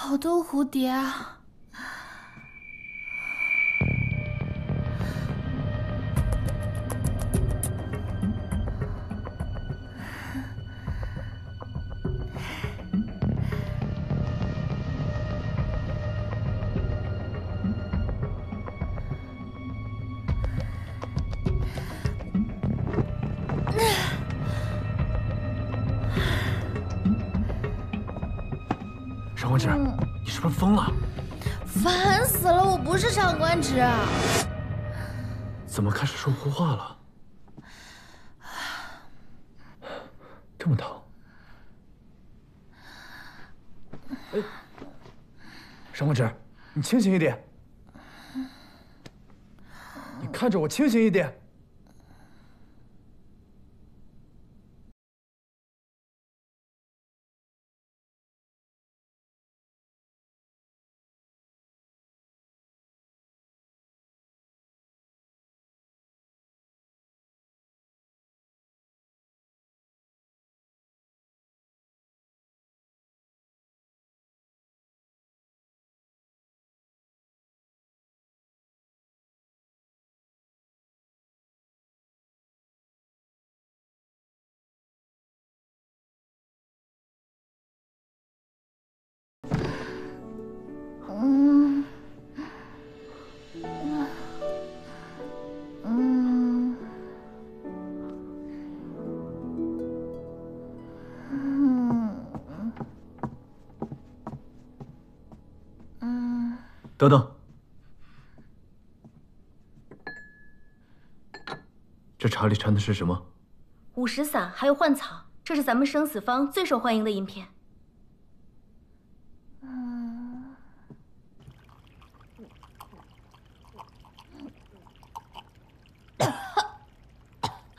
好多蝴蝶啊！上官芷，你是不是疯了？烦死了！我不是上官芷。怎么开始说胡话了？这么疼？哎，上官芷，你清醒一点！你看着我，清醒一点！等等，这茶里掺的是什么？午时散还有幻草，这是咱们生死方最受欢迎的饮品。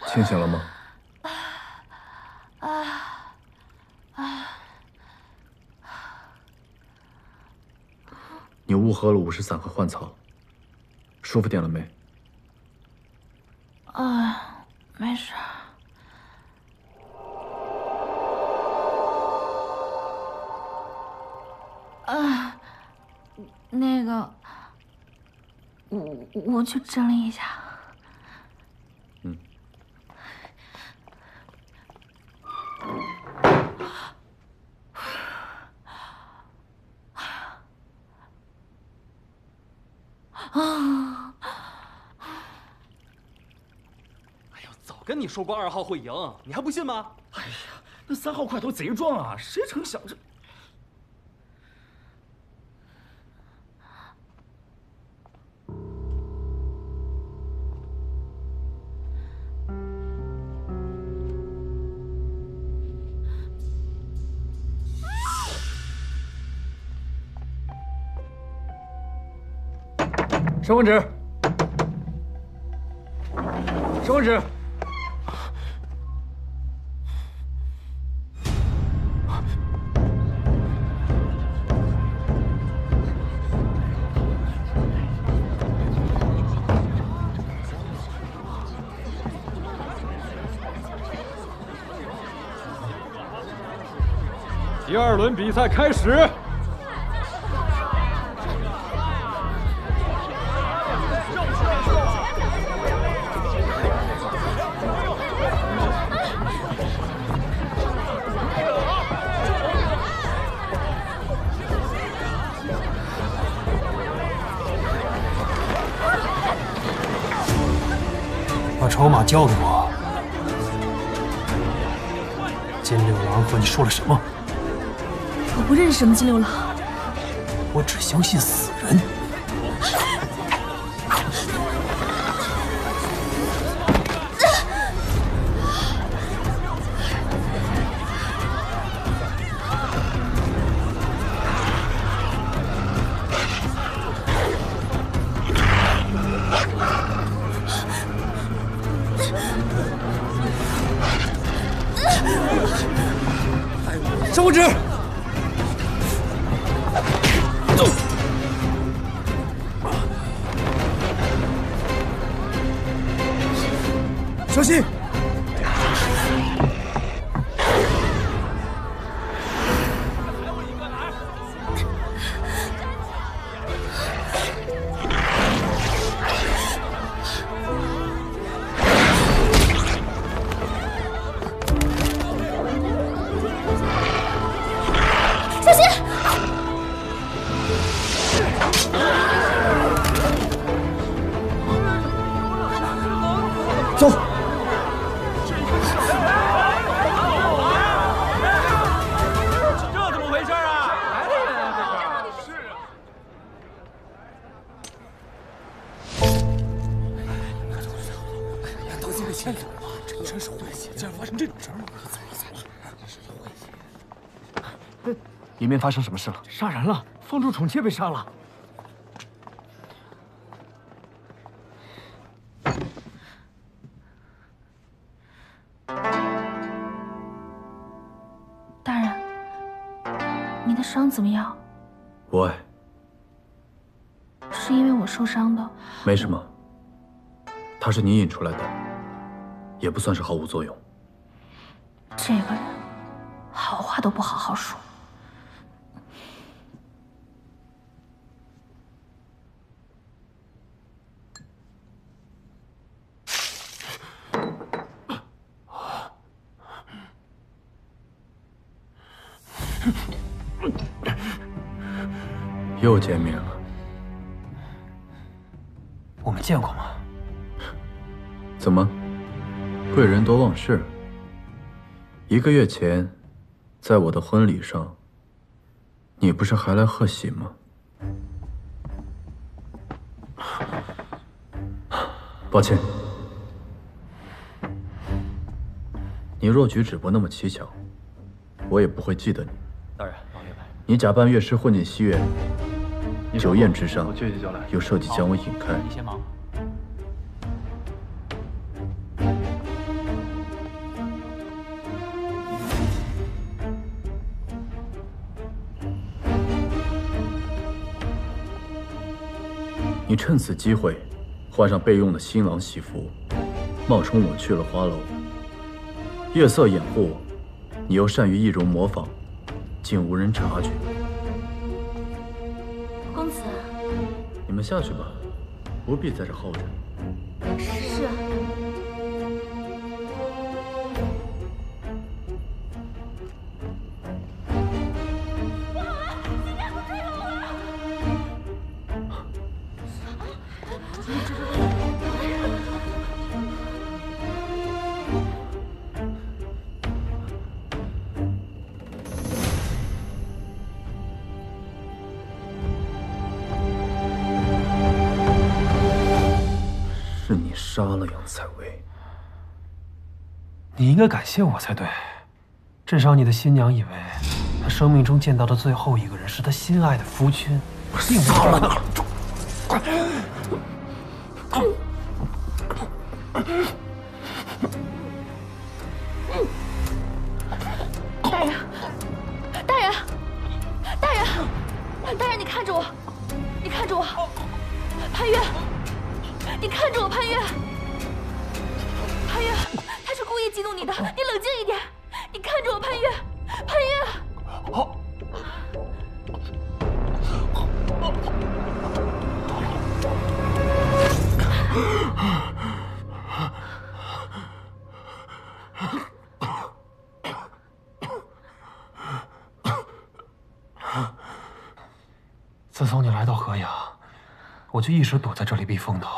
清醒了吗？你误喝了午时散和幻草，舒服点了没？没事。那个，我去整理一下。哎呦，早跟你说过2号会赢，你还不信吗？哎呀，那3号块头贼壮啊，谁成想这……上官芷，上官芷，第2轮比赛开始。把筹码交给我。金六郎和你说了什么？我不认识什么金六郎。我只相信死人。上官芷，小心！里面发生什么事了？杀人了，放逐宠妾被杀了。大人，你的伤怎么样？无碍，是因为我受伤的。没什么。他是你引出来的，也不算是毫无作用。这个人，好话都不好好说。又见面了。我们见过吗？怎么，贵人多忘事？1个月前，在我的婚礼上，你不是还来贺喜吗？抱歉，你若举止不那么蹊跷，我也不会记得你。大人，老爷们，你假扮乐师混进西院，酒宴之上我去就来，又设计将我引开。你先忙。你趁此机会，换上备用的新郎喜服，冒充我去了花楼。夜色掩护，你又善于易容模仿，竟无人察觉。公子，你们下去吧，不必在这候着。是啊。是你杀了杨采薇。你应该感谢我才对，至少你的新娘以为她生命中见到的最后一个人是她心爱的夫君，并不杀了你。大人，大人，大人，大人，你看着我，你看着我，潘越，你看着我，潘越，潘越，他是故意激怒你的，你冷静一点，你看着我，潘越，潘越。好。自从你来到河阳，我就一直躲在这里避风头，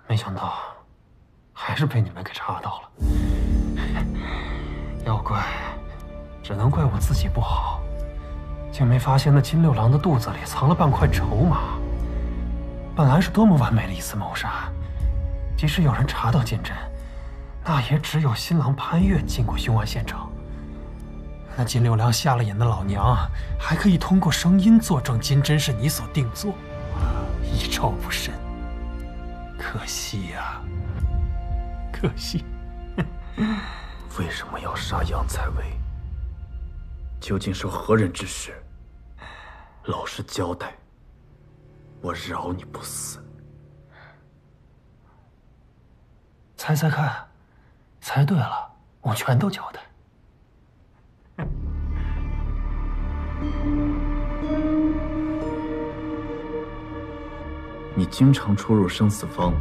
没想到还是被你们给查到了。要怪，只能怪我自己不好，竟没发现那金六郎的肚子里藏了半块筹码。本来是多么完美的一次谋杀，即使有人查到金针，那也只有新郎潘越进过凶案现场。那金六郎下了瘾的老娘，还可以通过声音作证金针是你所定做，一招不慎。可惜呀，可惜。为什么要杀杨采薇？究竟是何人之事？老实交代，我饶你不死。猜猜看，猜对了，我全都交代。你经常出入生死坊，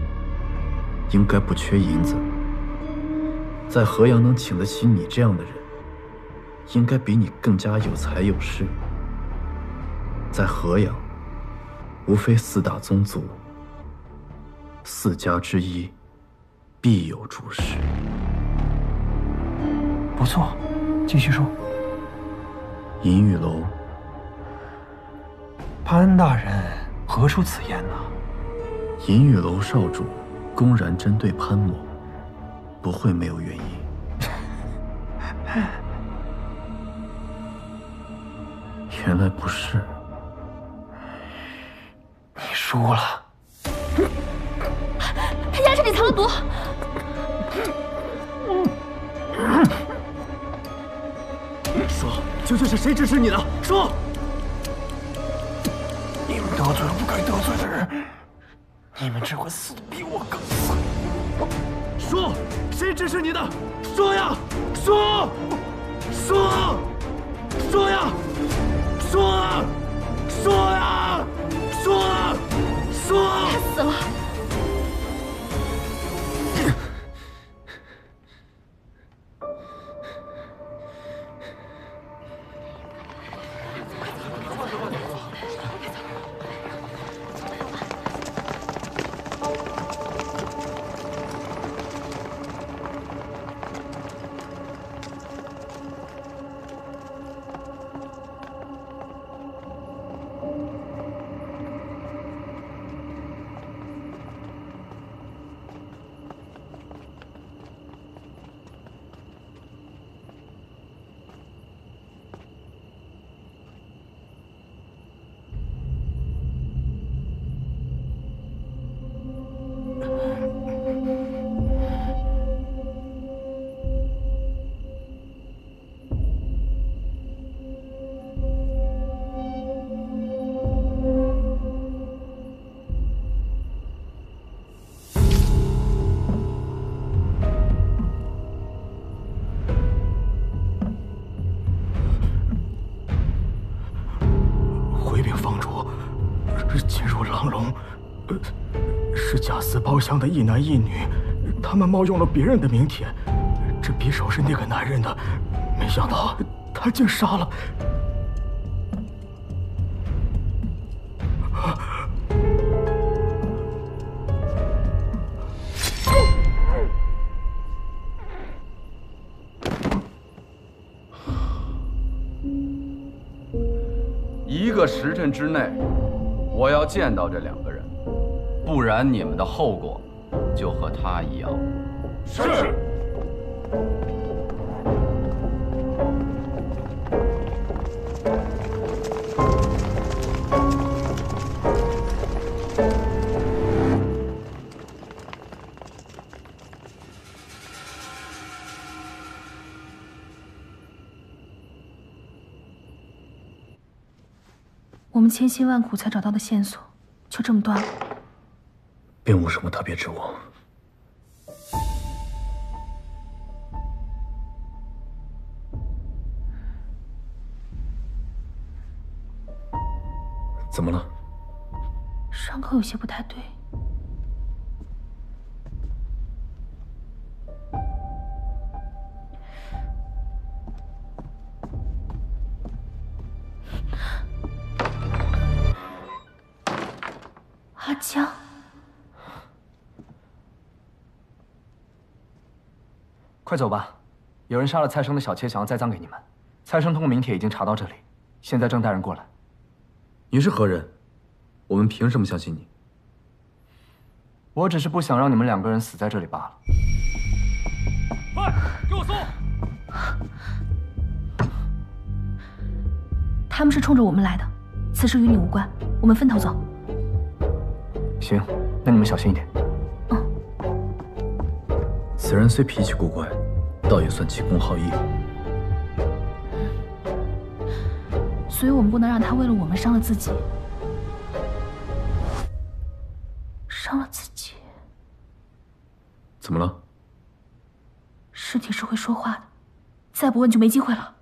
应该不缺银子。在河阳能请得起你这样的人，应该比你更加有才有势。在河阳，无非4大宗族，4家之一必有主事。不错，继续说。银玉楼，潘大人何出此言呢？银玉楼少主公然针对潘某，不会没有原因。原来不是。你输了。牙齿里藏了毒。说，究竟是谁指使你的？说！你们得罪了不该得罪的人，你们只会死得比我更惨。说，谁指使你的？说呀！说！说！说呀！说啊！说呀！说啊！说！他死了。是假死包厢的一男一女，他们冒用了别人的名帖。这匕首是那个男人的，没想到他竟杀了。1个时辰之内，我要见到这2个人，不然你们的后果就和他一样。是。我们千辛万苦才找到的线索，就这么断了，并无什么特别之物。怎么了？伤口有些不太对。阿江，快走吧！有人杀了蔡生的小妾，想要栽赃给你们。蔡生通过名帖已经查到这里，现在正带人过来。你是何人？我们凭什么相信你？我只是不想让你们2个人死在这里罢了。快，给我搜！他们是冲着我们来的，此事与你无关，我们分头走。行，那你们小心一点。此人虽脾气古怪，倒也算奇功好义。所以我们不能让他为了我们伤了自己，伤了自己。怎么了？尸体是会说话的，再不问就没机会了。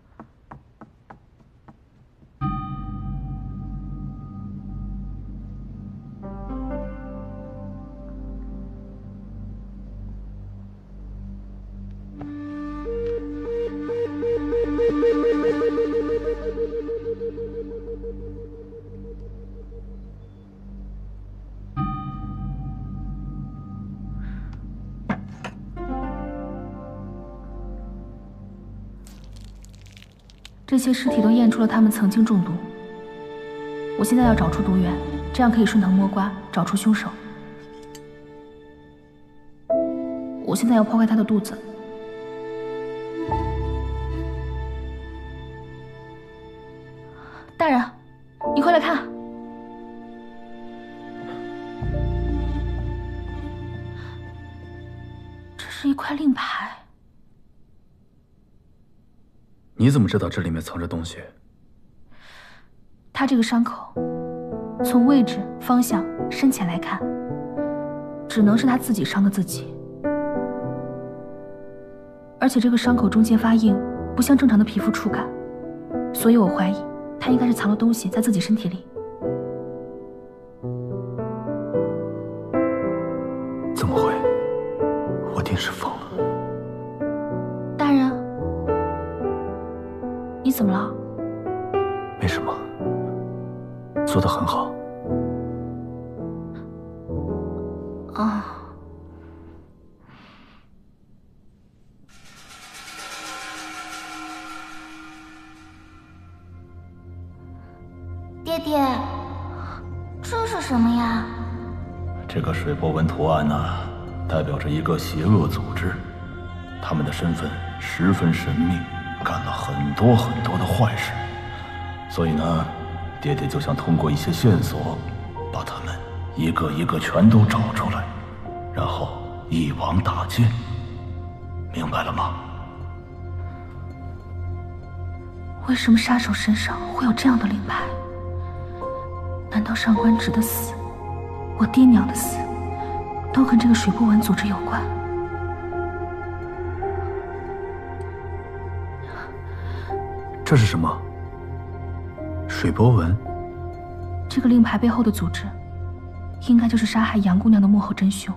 这些尸体都验出了他们曾经中毒。我现在要找出毒源，这样可以顺藤摸瓜找出凶手。我现在要剖开他的肚子。大人，你快来看，这是一块令牌。你怎么知道这里面藏着东西？他这个伤口，从位置、方向、深浅来看，只能是他自己伤的自己。而且这个伤口中间发硬，不像正常的皮肤触感，所以我怀疑他应该是藏了东西在自己身体里。怎么会？我定是疯了。大人，你怎么了？没什么，做得很好。啊。爹爹，这是什么呀？这个水波纹图案呢，代表着一个邪恶组织，他们的身份十分神秘，干了很多的坏事。所以呢，爹爹就想通过一些线索，把他们一个一个全都找出来，然后一网打尽。明白了吗？为什么杀手身上会有这样的令牌？难道上官直的死，我爹娘的死，都跟这个水波纹组织有关？这是什么？水波纹？这个令牌背后的组织，应该就是杀害杨姑娘的幕后真凶。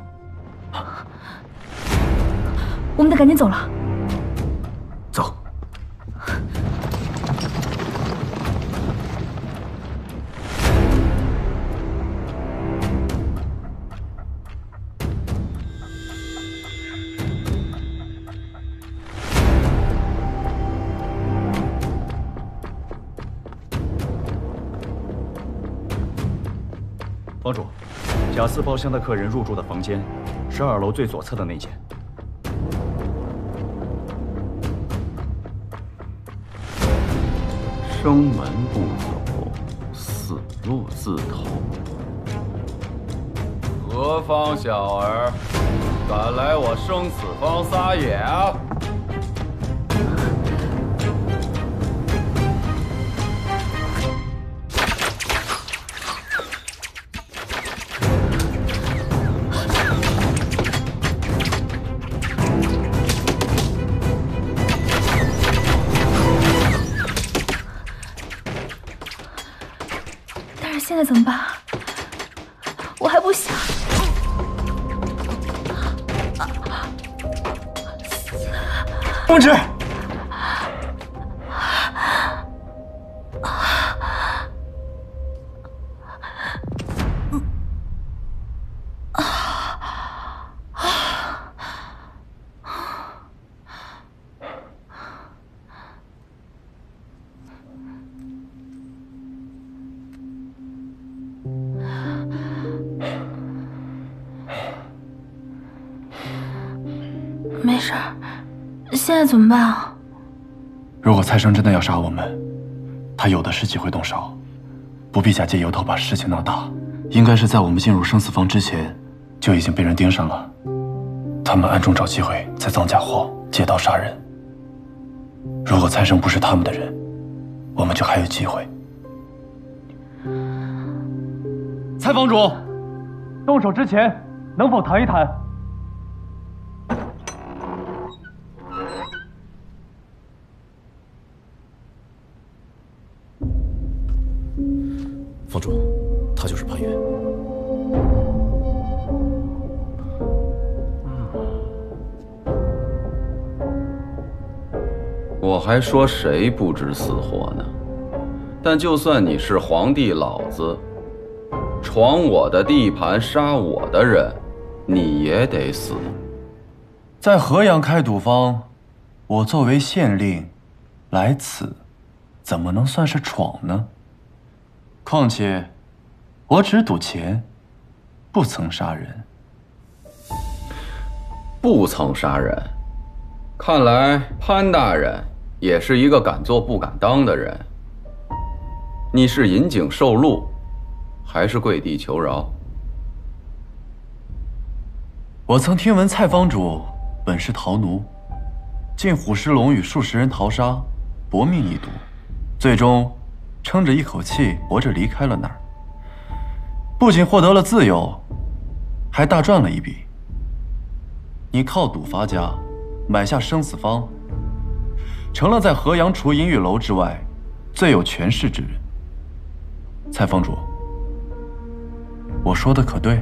我们得赶紧走了。走。房主，贾四包厢的客人入住的房间是2楼最左侧的那间。生门不走，死路自投。何方小儿，敢来我生死坊撒野啊！现在怎么办？我还不想。公子，没事儿，现在怎么办啊？如果蔡生真的要杀我们，他有的是机会动手，不必假借由头把事情闹大。应该是在我们进入生死坊之前，就已经被人盯上了。他们暗中找机会栽赃嫁祸，借刀杀人。如果蔡生不是他们的人，我们就还有机会。蔡房主，动手之前能否谈一谈？房主，他就是潘源。我还说谁不知死活呢？但就算你是皇帝老子，闯我的地盘杀我的人，你也得死。在河阳开赌坊，我作为县令来此，怎么能算是闯呢？况且，我只赌钱，不曾杀人。不曾杀人，看来潘大人也是一个敢做不敢当的人。你是引颈受戮，还是跪地求饶？我曾听闻蔡坊主本是逃奴，进虎狮龙与数十人逃杀，搏命一赌，最终撑着一口气活着离开了那儿。不仅获得了自由，还大赚了一笔。你靠赌发家，买下生死坊，成了在河阳除银玉楼之外最有权势之人。蔡坊主，我说的可对？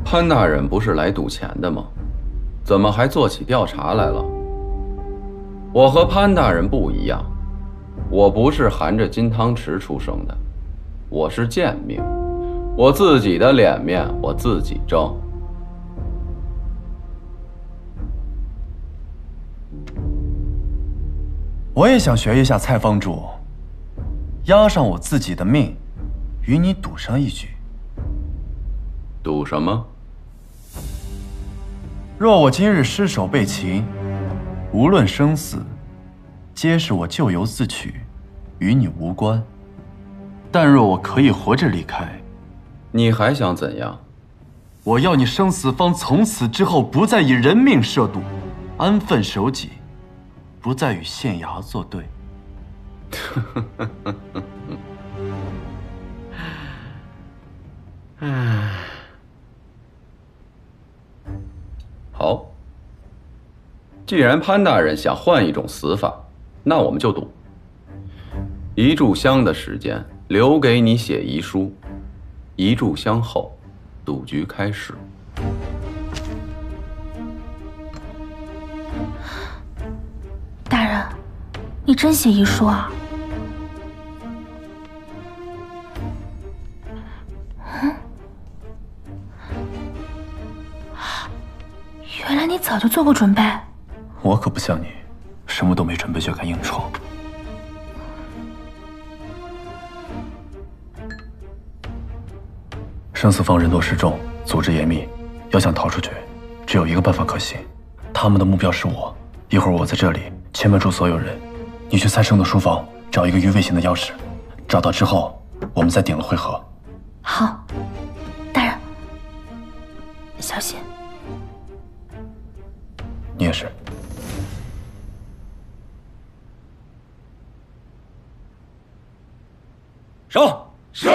潘大人不是来赌钱的吗？怎么还做起调查来了？我和潘大人不一样，我不是含着金汤匙出生的，我是贱命，我自己的脸面我自己挣。我也想学一下蔡坊主，押上我自己的命，与你赌上一局。赌什么？若我今日失手被擒，无论生死，皆是我咎由自取，与你无关。但若我可以活着离开，你还想怎样？我要你生死坊从此之后不再以人命涉赌，安分守己，不再与县衙作对。好，既然潘大人想换一种死法，那我们就赌。一炷香的时间留给你写遗书，一炷香后，赌局开始。大人，你真写遗书啊？原来你早就做过准备。我可不像你，什么都没准备就敢硬闯。生死坊人多势众，组织严密，要想逃出去，只有一个办法可行。他们的目标是我，一会儿我在这里牵绊住所有人，你去三圣的书房找一个鱼尾形的钥匙，找到之后，我们再顶了会合。好，大人，小心。你也是。上！是。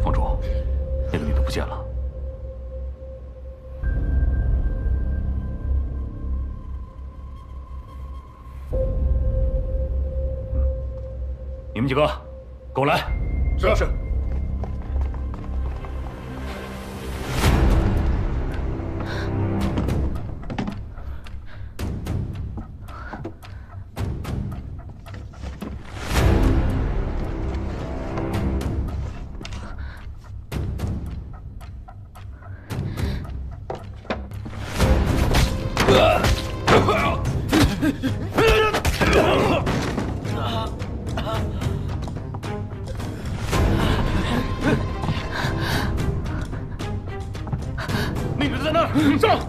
坊主，那个女的不见了。你们几个，跟我来。是。上！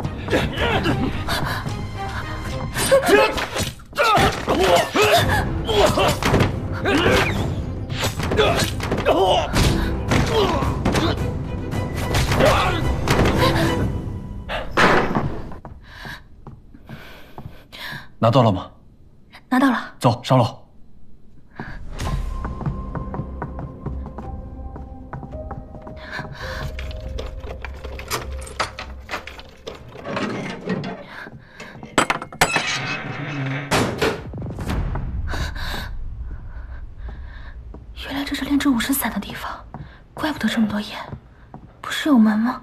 拿到了吗？拿到了。走，上楼。原来这是炼制武士伞的地方，怪不得这么多烟。不是有门吗？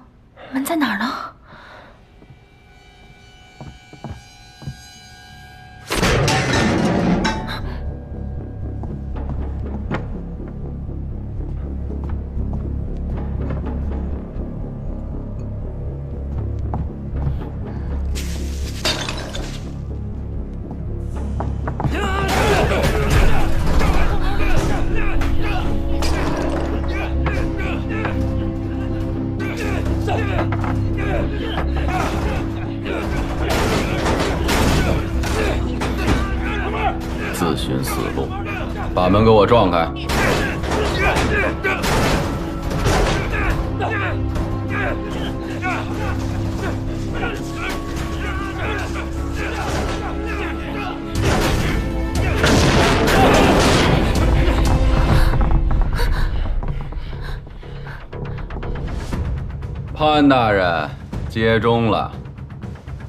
门在哪儿呢？自寻死路，把门给我撞开！潘大人，接中了，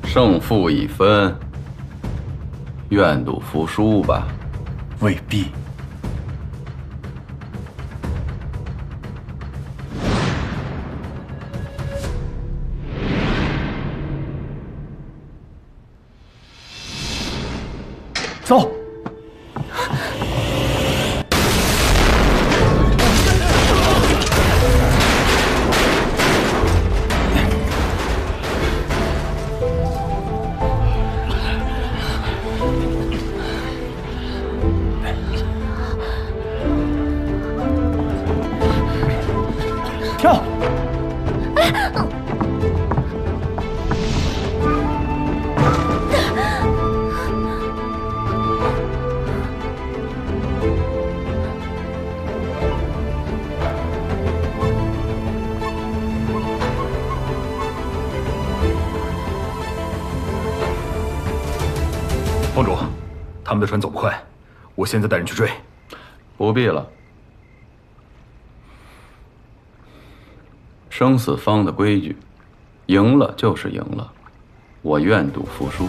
胜负已分，愿赌服输吧。未必。走。跳！帮主，他们的船走不快，我现在带人去追。不必了。生死方的规矩，赢了就是赢了，我愿赌服输。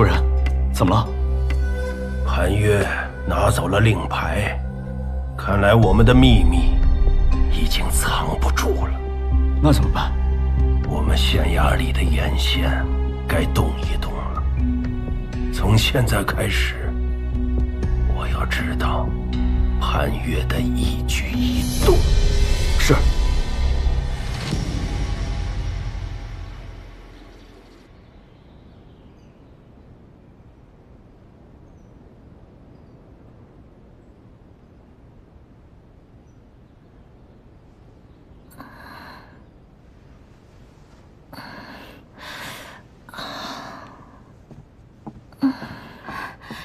主人，怎么了？潘越拿走了令牌，看来我们的秘密已经藏不住了。那怎么办？我们县衙里的眼线该动一动了。从现在开始，我要知道潘越的一举一动。是。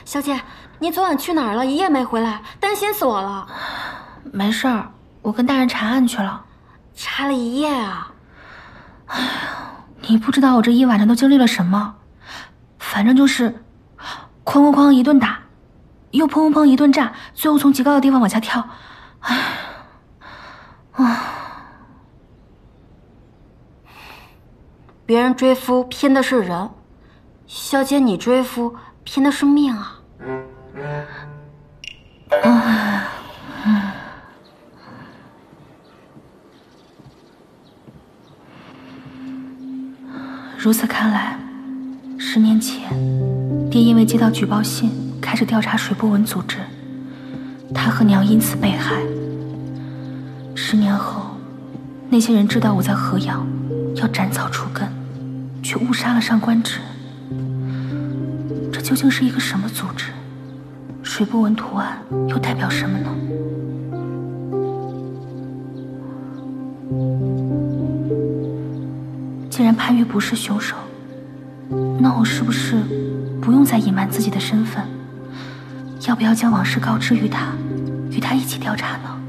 小姐，你昨晚去哪儿了？一夜没回来，担心死我了。没事儿，我跟大人查案去了。查了一夜啊！哎呀，你不知道我这一晚上都经历了什么，反正就是哐哐哐一顿打，又砰砰砰一顿炸，最后从极高的地方往下跳。哎，别人追夫拼的是人，小姐你追夫拼的是命啊！如此看来，10年前，爹因为接到举报信，开始调查水波纹组织，他和娘因此被害。10年后，那些人知道我在河阳，要斩草除根，却误杀了上官芷。这究竟是一个什么组织？水波纹图案又代表什么呢？既然潘越不是凶手，那我是不是不用再隐瞒自己的身份？要不要将往事告知于他，与他一起调查呢？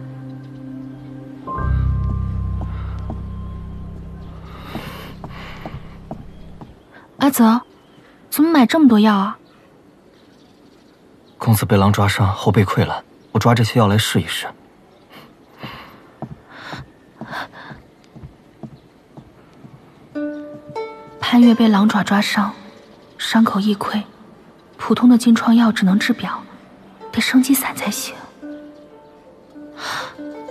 阿泽，怎么买这么多药啊？公子被狼抓伤，后背溃烂，我抓这些药来试一试。潘越被狼爪抓伤，伤口易溃，普通的金疮药只能治表，得生肌散才行。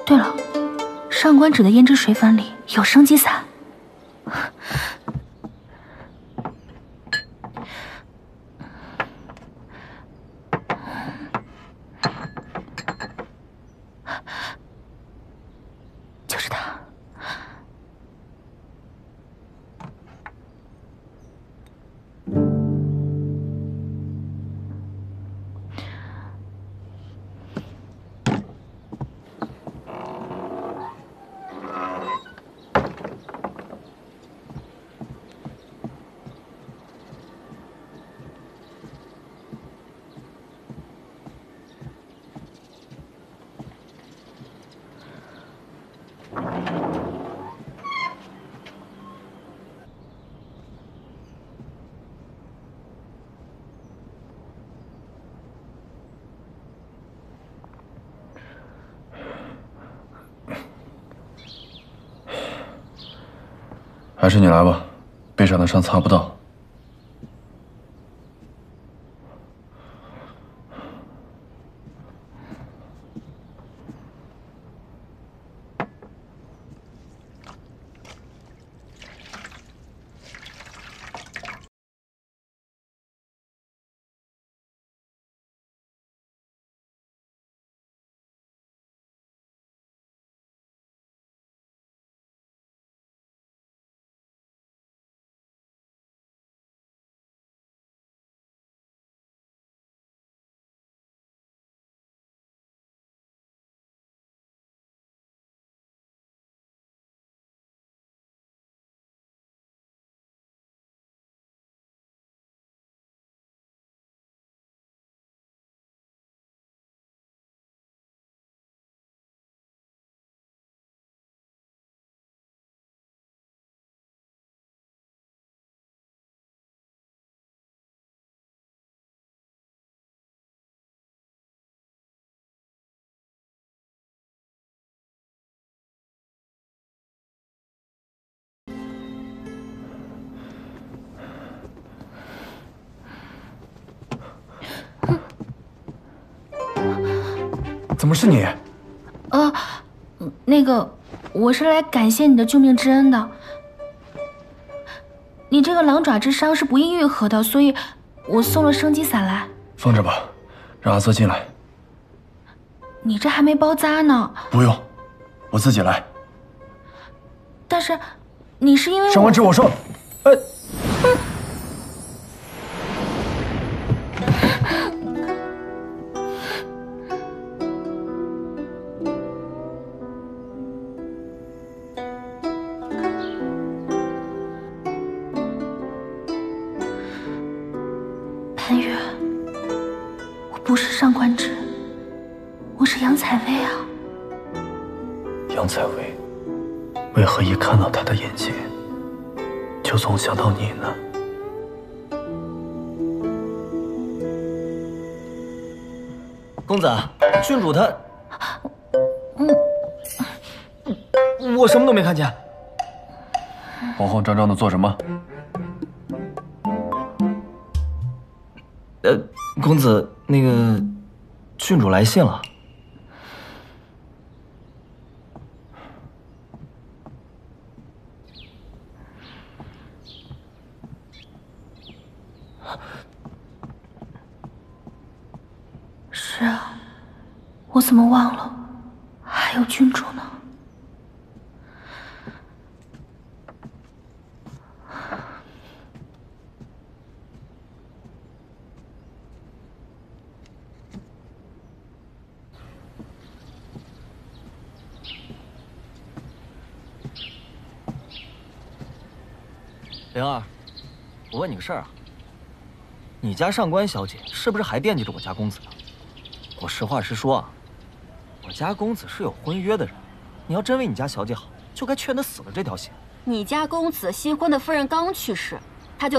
对了，上官芷的胭脂水粉里有生肌散。就是他。还是你来吧，背上的伤擦不到。怎么是你？那个，我是来感谢你的救命之恩的。你这个狼爪之伤是不易愈合的，所以我送了生机散来。放着吧，让阿瑟进来。你这还没包扎呢。不用，我自己来。但是，你是因为上官之我说，潘越，我不是上官之，我是杨采薇啊。杨采薇，为何一看到他的眼睛，就总想到你呢？公子，郡主他……我什么都没看见。慌慌张张的做什么？公子，那个郡主来信了。是啊，我怎么忘了还有郡主呢？灵儿，我问你个事儿啊，你家上官小姐是不是还惦记着我家公子呢？我实话实说啊，我家公子是有婚约的人，你要真为你家小姐好，就该劝他死了这条心。你家公子新婚的夫人刚去世，他就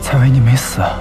蔡维，你没死啊？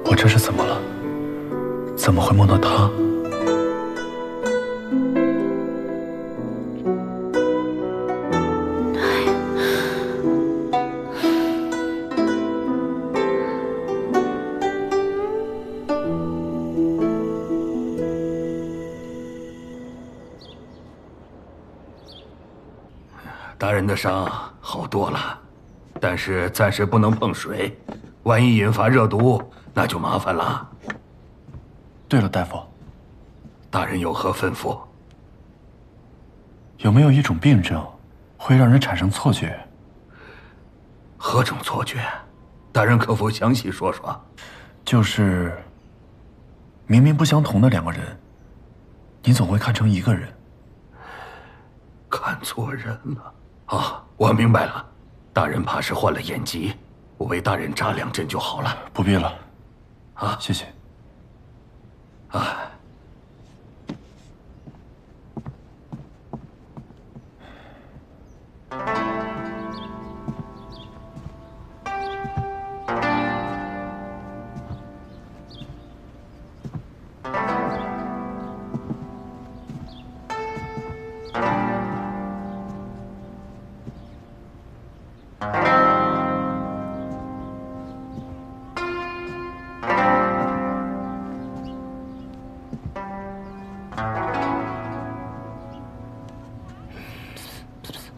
我这是怎么了？怎么会梦到他？大人的伤好多了，但是暂时不能碰水，万一引发热毒，那就麻烦了。对了，大夫，大人有何吩咐？有没有一种病症会让人产生错觉？何种错觉？大人可否详细说说？就是明明不相同的两个人，你总会看成一个人。看错人了。啊，我明白了，大人怕是患了眼疾，我为大人扎2针就好了。不必了，啊，谢谢。啊。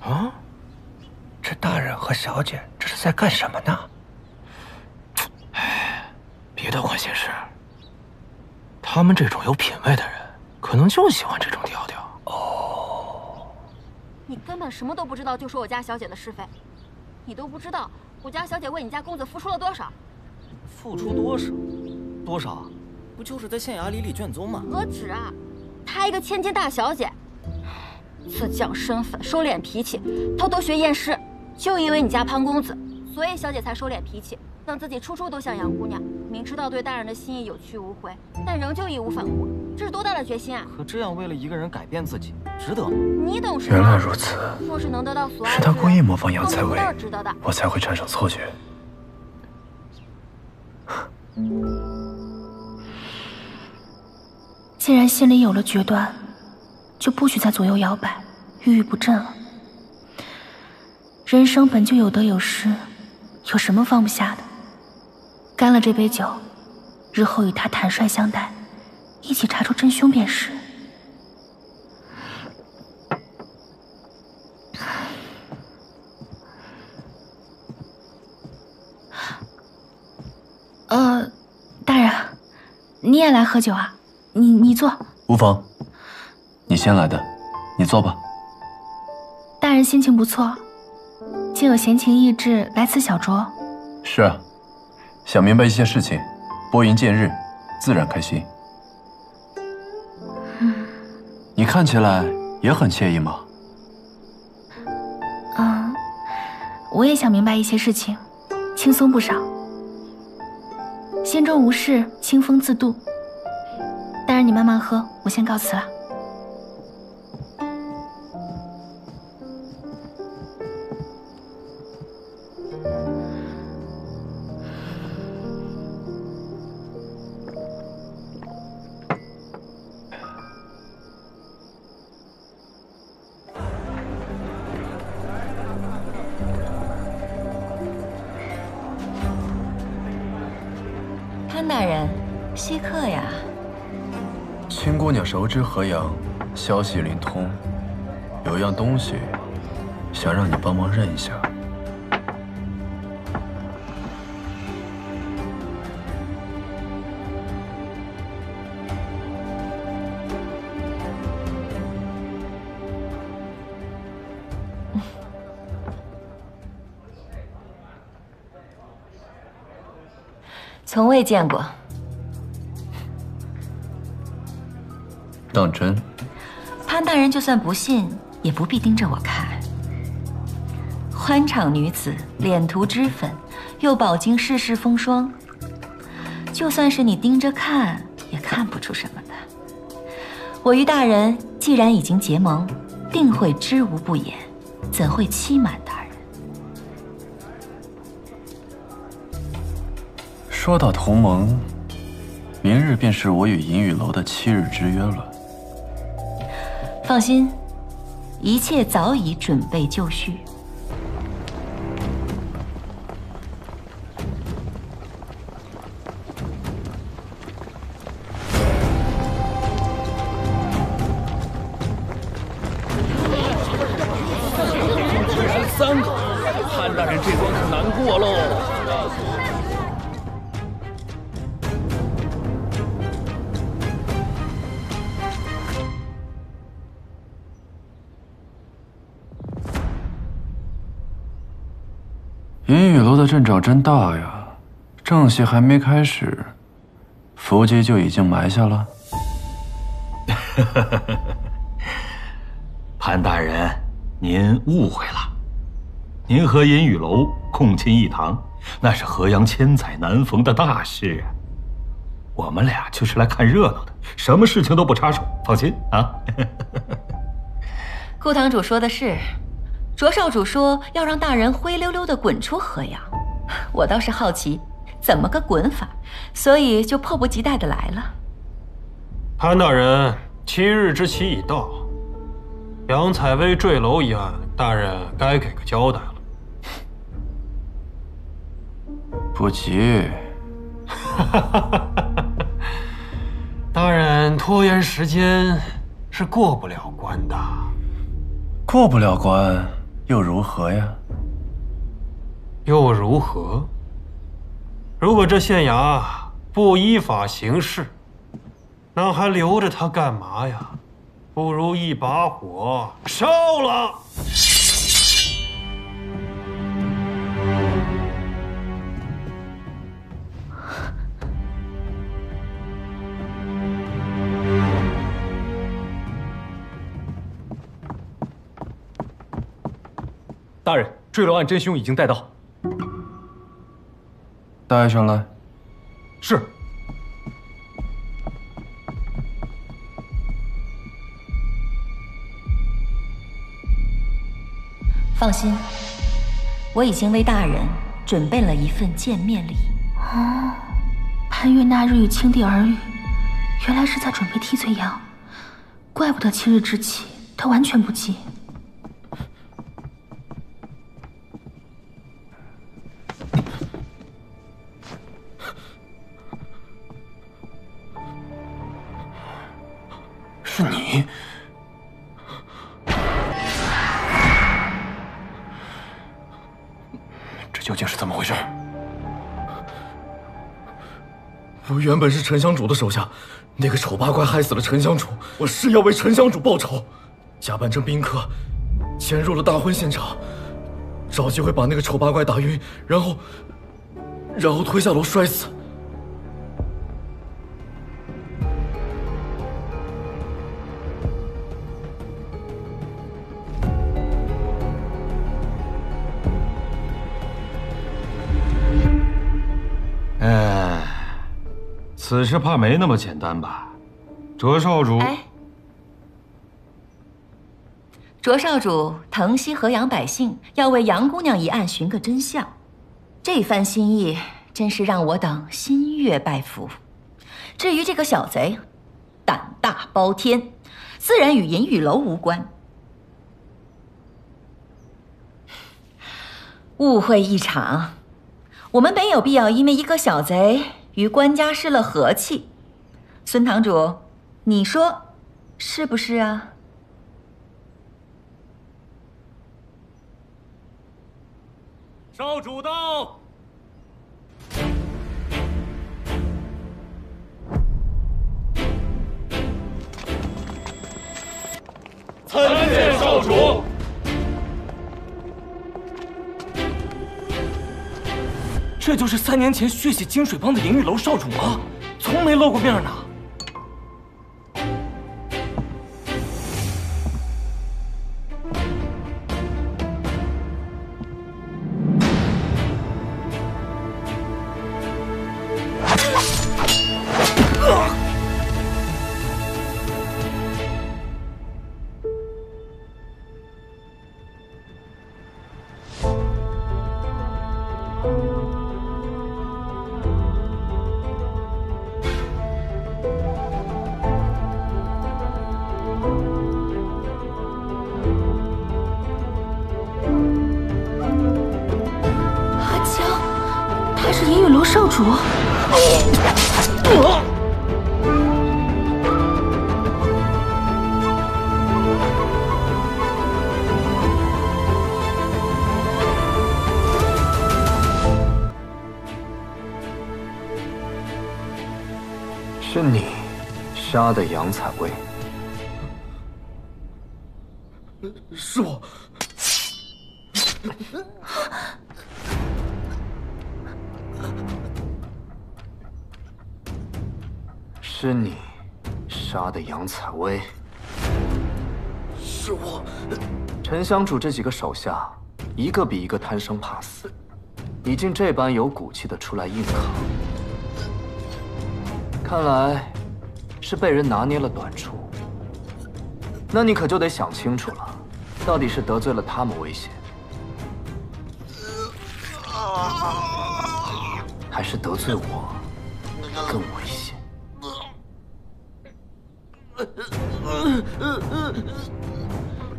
啊，这大人和小姐这是在干什么呢？哎，别的管闲事。他们这种有品位的人，可能就喜欢这种调调。哦，你根本什么都不知道，就说我家小姐的是非，你都不知道我家小姐为你家公子付出了多少。付出多少？多少？不就是在县衙里卷宗吗？何止啊！她一个千金大小姐，自降身份，收敛脾气，偷偷学验尸，就因为你家潘公子，所以小姐才收敛脾气，让自己处处都像杨姑娘。明知道对大人的心意有去无回，但仍旧义无反顾，这是多大的决心啊！可这样为了一个人改变自己，值得吗？你懂什么？原来如此，若是能得到所爱，是他故意模仿杨采薇，值得的，我才会产生错觉。既然心里有了决断，就不许再左右摇摆，郁郁不振了。人生本就有得有失，有什么放不下的？干了这杯酒，日后与他坦率相待，一起查出真凶便是。大人，你也来喝酒啊？你坐。无妨，你先来的，你坐吧。大人心情不错，竟有闲情逸致来此小酌。是啊，想明白一些事情，拨云见日，自然开心。你看起来也很惬意嘛。我也想明白一些事情，轻松不少。心中无事，清风自度。大人，你慢慢喝，我先告辞了。潘大人，稀客呀。青姑娘熟知河阳，消息灵通，有样东西想让你帮忙认一下。从未见过。当真？潘大人就算不信，也不必盯着我看。欢场女子，脸涂脂粉，又饱经世事风霜，就算是你盯着看，也看不出什么来。我与大人既然已经结盟，定会知无不言，怎会欺瞒大人？说到同盟，明日便是我与银雨楼的7日之约了。放心，一切早已准备就绪。只剩3个，潘大人这关可难过喽。银雨楼的阵仗真大呀，正戏还没开始，伏击就已经埋下了。潘大人，您误会了，您和银雨楼共进一堂，那是河阳千载难逢的大事啊。我们俩就是来看热闹的，什么事情都不插手，放心啊。顾堂主说的是。卓少主说要让大人灰溜溜的滚出河阳，我倒是好奇，怎么个滚法，所以就迫不及待的来了。潘大人，7日之期已到，杨采薇坠楼一案，大人该给个交代了。不急。大人拖延时间是过不了关的。过不了关又如何呀？又如何？如果这县衙不依法行事，那还留着他干嘛呀？不如一把火烧了。大人，坠楼案真凶已经带到。带上来。是。放心，我已经为大人准备了一份见面礼。哦，潘月那日与青帝耳语，原来是在准备替罪羊，怪不得7日之期，他完全不急。是你？这究竟是怎么回事？我原本是沉香主的手下，那个丑八怪害死了沉香主，我誓要为沉香主报仇，假扮成宾客，潜入了大婚现场，找机会把那个丑八怪打晕，然后推下楼摔死。此事怕没那么简单吧，卓少主。卓少主疼惜河阳百姓，要为杨姑娘一案寻个真相，这番心意真是让我等心悦拜服。至于这个小贼，胆大包天，自然与银雨楼无关。误会一场，我们没有必要因为一个小贼与官家失了和气。孙堂主，你说，是不是啊？少主到。参见少主。这就是3年前血洗金水帮的银玉楼少主吗？从没露过面呢。少主，是你杀的杨采薇。是我。是你杀的杨采薇。是我。沉香主这几个手下，一个比一个贪生怕死，你竟这般有骨气的出来硬扛，看来是被人拿捏了短处。那你可就得想清楚了，到底是得罪了他们危险，还是得罪我更危险？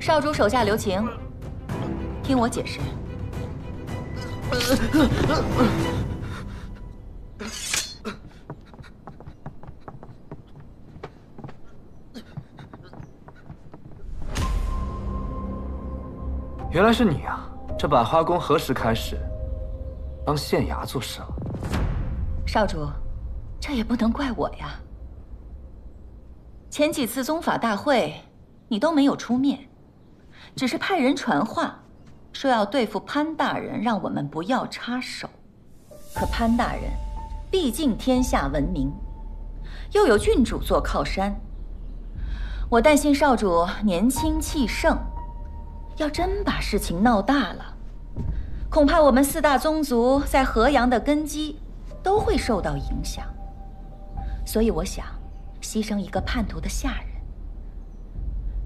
少主手下留情，听我解释。原来是你啊！这百花宫何时开始当县衙做事了？少主，这也不能怪我呀。前几次宗法大会，你都没有出面，只是派人传话，说要对付潘大人，让我们不要插手。可潘大人毕竟天下闻名，又有郡主做靠山，我担心少主年轻气盛，要真把事情闹大了，恐怕我们4大宗族在河阳的根基都会受到影响。所以我想牺牲一个叛徒的下人，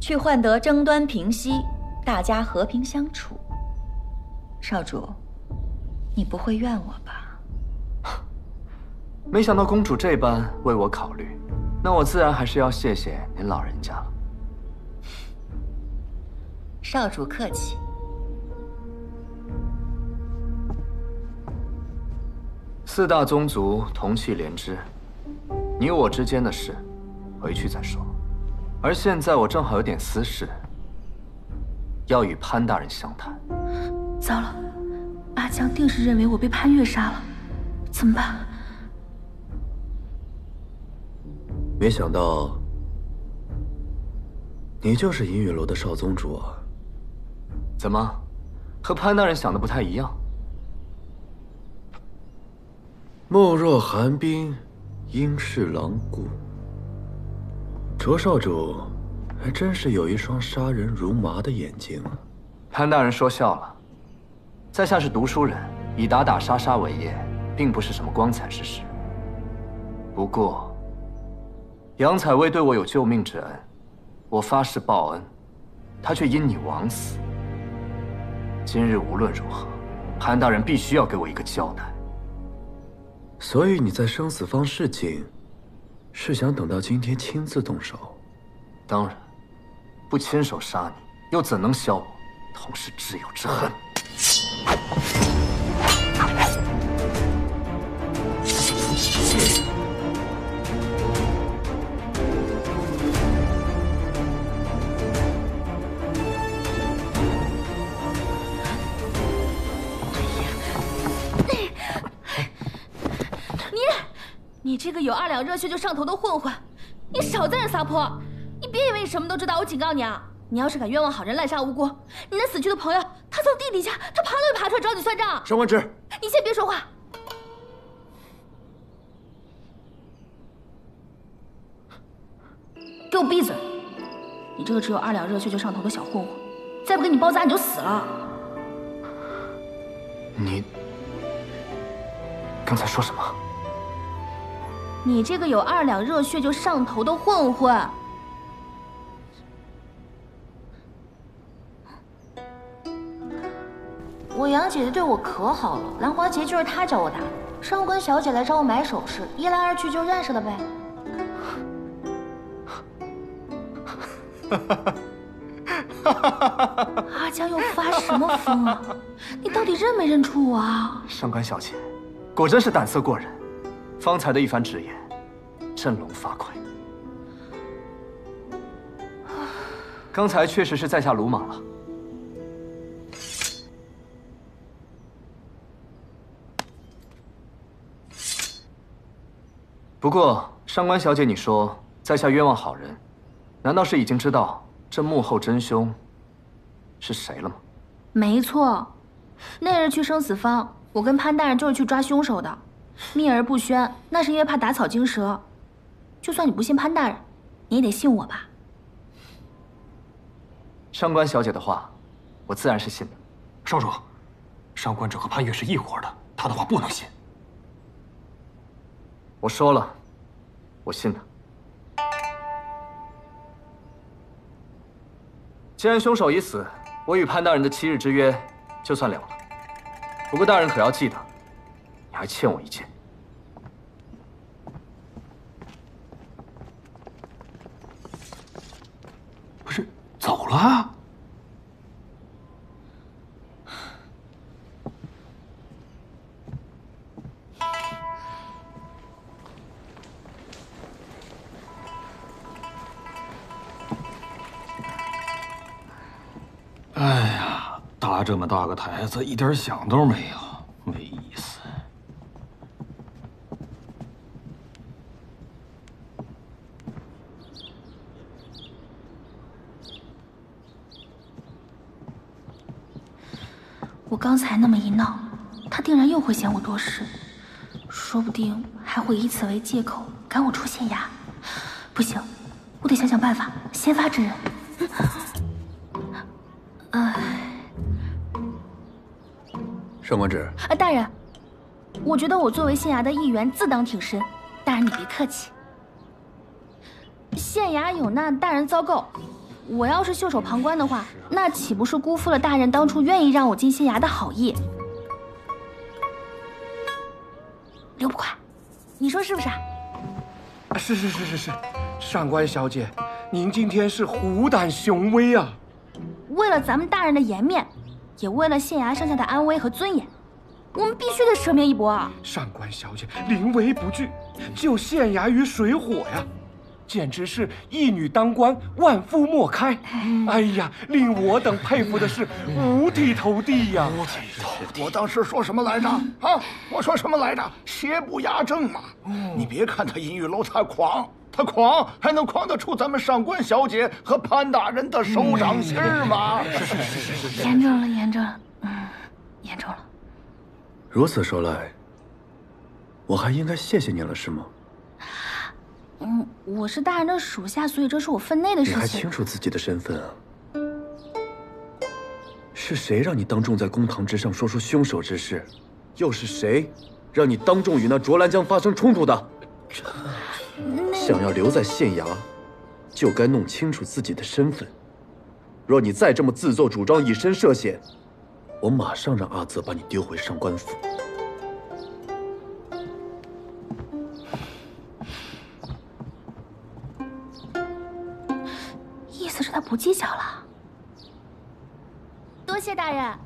去换得争端平息，大家和平相处。少主，你不会怨我吧？没想到公主这般为我考虑，那我自然还是要谢谢您老人家了。少主客气。4大宗族同气连枝，你我之间的事，回去再说。而现在我正好有点私事，要与潘大人相谈。糟了，阿江定是认为我被潘越杀了，怎么办？没想到，你就是银雨楼的少宗主啊！怎么，和潘大人想的不太一样？貌若寒冰，应是狼顾。卓少主还真是有一双杀人如麻的眼睛啊！潘大人说笑了，在下是读书人，以打打杀杀为业，并不是什么光彩之事。不过，杨采薇对我有救命之恩，我发誓报恩，她却因你枉死。今日无论如何，潘大人必须要给我一个交代。所以你在生死方示警，是想等到今天亲自动手？当然，不亲手杀你，又怎能消我同是挚友之恨？你这个有2两热血就上头的混混，你少在这撒泼！你别以为你什么都知道，我警告你啊！你要是敢冤枉好人、滥杀无辜，你那死去的朋友，他从地底下，他爬都会爬出来找你算账。上官芷，你先别说话。给我闭嘴！你这个只有2两热血就上头的小混混，再不给你包扎你就死了。你刚才说什么？你这个有2两热血就上头的混混。我杨姐姐对我可好了，兰花节就是她找我打的，上官小姐来找我买首饰，一来二去就认识了呗。阿江又发什么疯啊？你到底认没认出我啊？上官小姐，果真是胆色过人，方才的一番直言，振聋发聩。刚才确实是在下鲁莽了。不过，上官小姐，你说在下冤枉好人，难道是已经知道这幕后真凶是谁了吗？没错，那日去生死坊，我跟潘大人就是去抓凶手的，秘而不宣，那是因为怕打草惊蛇。就算你不信潘大人，你也得信我吧。上官小姐的话，我自然是信的。少主，上官芷和潘越是一伙的，他的话不能信。我说了，我信他。既然凶手已死，我与潘大人的7日之约就算了了。不过大人可要记得，你还欠我一件。不是走了？哎呀，搭这么大个台子，一点响都没有，没意思。我刚才那么一闹，他定然又会嫌我多事，说不定还会以此为借口赶我出县衙。不行，我得想想办法，先发制人。上官芷，大人，我觉得我作为县衙的一员，自当挺身。大人你别客气。县衙有难，大人遭够。我要是袖手旁观的话，那岂不是辜负了大人当初愿意让我进县衙的好意？刘捕快，你说是不是啊？是，上官小姐，您今天是虎胆雄威啊！为了咱们大人的颜面，也为了县衙上下的安危和尊严，我们必须得舍命一搏啊！上官小姐临危不惧，救县衙于水火呀！简直是一女当关，万夫莫开。哎呀，令我等佩服的是五体投地呀！五体投地！我当时说什么来着？啊，我说什么来着？邪不压正嘛！你别看他银玉楼他狂还能狂得出咱们上官小姐和潘大人的手掌心吗？是，严重了，严重了，严重了。如此说来，我还应该谢谢你了，是吗？我是大人的属下，所以这是我分内的事情。你还清楚自己的身份啊？是谁让你当众在公堂之上说出凶手之事？又是谁让你当众与那卓兰江发生冲突的？想要留在县衙，就该弄清楚自己的身份。若你再这么自作主张、以身涉险，我马上让阿泽把你丢回上官府。意思是他不计较了。多谢大人。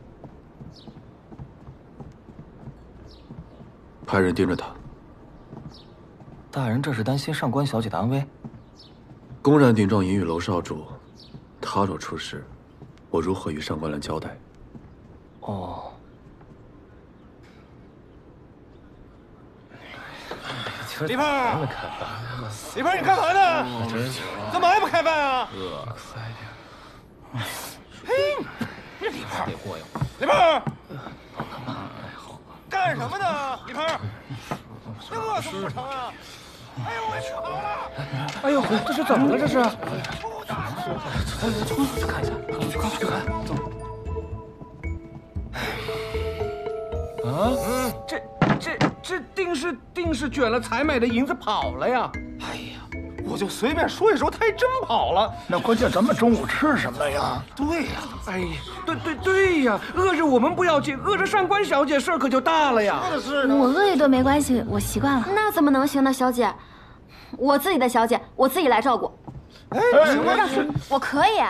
派人盯着他。大人这是担心上官小姐的安危？公然顶撞银玉楼少主，他若出事，我如何与上官兰交代？哦。李胖，李胖，你干嘛呢？怎么还不开饭啊？嘿，这李胖，李胖，干什么呢？李胖，这饿死不成啊！哎呦，我去好了！哎呦，这是怎么了？这是？去看一下，去看，走。啊，这定是卷了采买的银子跑了呀！哎呀，我就随便说一说，他还真跑了。那关键咱们中午吃什么呀？对呀，哎呀，对呀，饿着我们不要紧，饿着上官小姐事儿可就大了呀。我饿一顿没关系，我习惯了。那怎么能行呢，小姐？我自己的小姐，我自己来照顾。哎，我可以。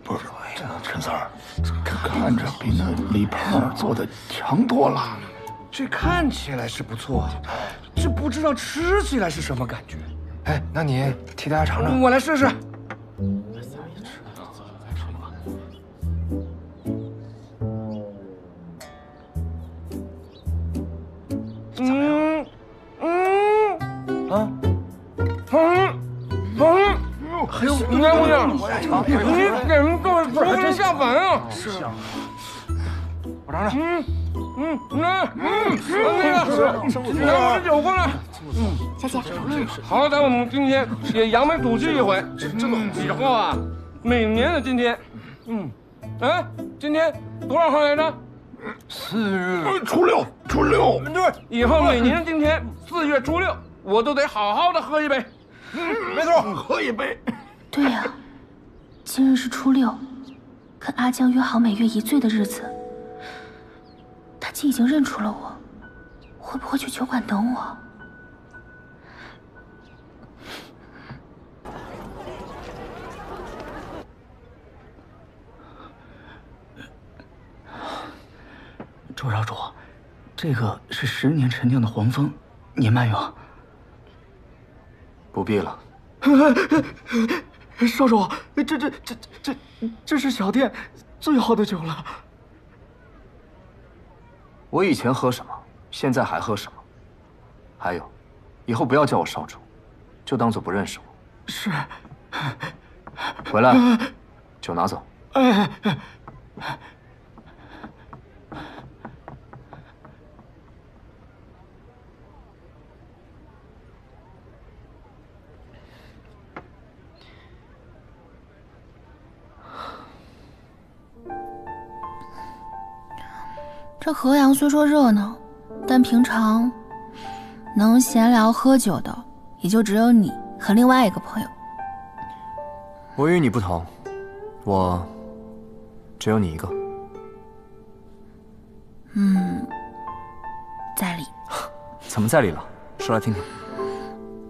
不是，陈三儿，看着比那李胖做的强多了。这看起来是不错，这不知道吃起来是什么感觉。哎，那你替大家尝尝。我来试试。哎呦，你看不行，你给人做的不能下凡啊！是，我尝尝。那个，你让我这酒过来。小姐，好歹我们今天也扬眉吐气一回。以后啊，每年的今天，今天多少号来着？4月初六。对，以后每年的今天4月初6，我都得好好的喝一杯。没错，喝一杯。对呀，今日是初6，跟阿江约好每月1醉的日子。他既已经认出了我，会不会去酒馆等我？周少主，这个是10年陈酿的黄蜂，您慢用。不必了。少主，这是小店最好的酒了。我以前喝什么，现在还喝什么。还有，以后不要叫我少主，就当做不认识我。是。回来，酒拿走。这河阳虽说热闹，但平常能闲聊喝酒的，也就只有你和另外一个朋友。我与你不同，我只有你一个。在理。怎么在理了？说来听听。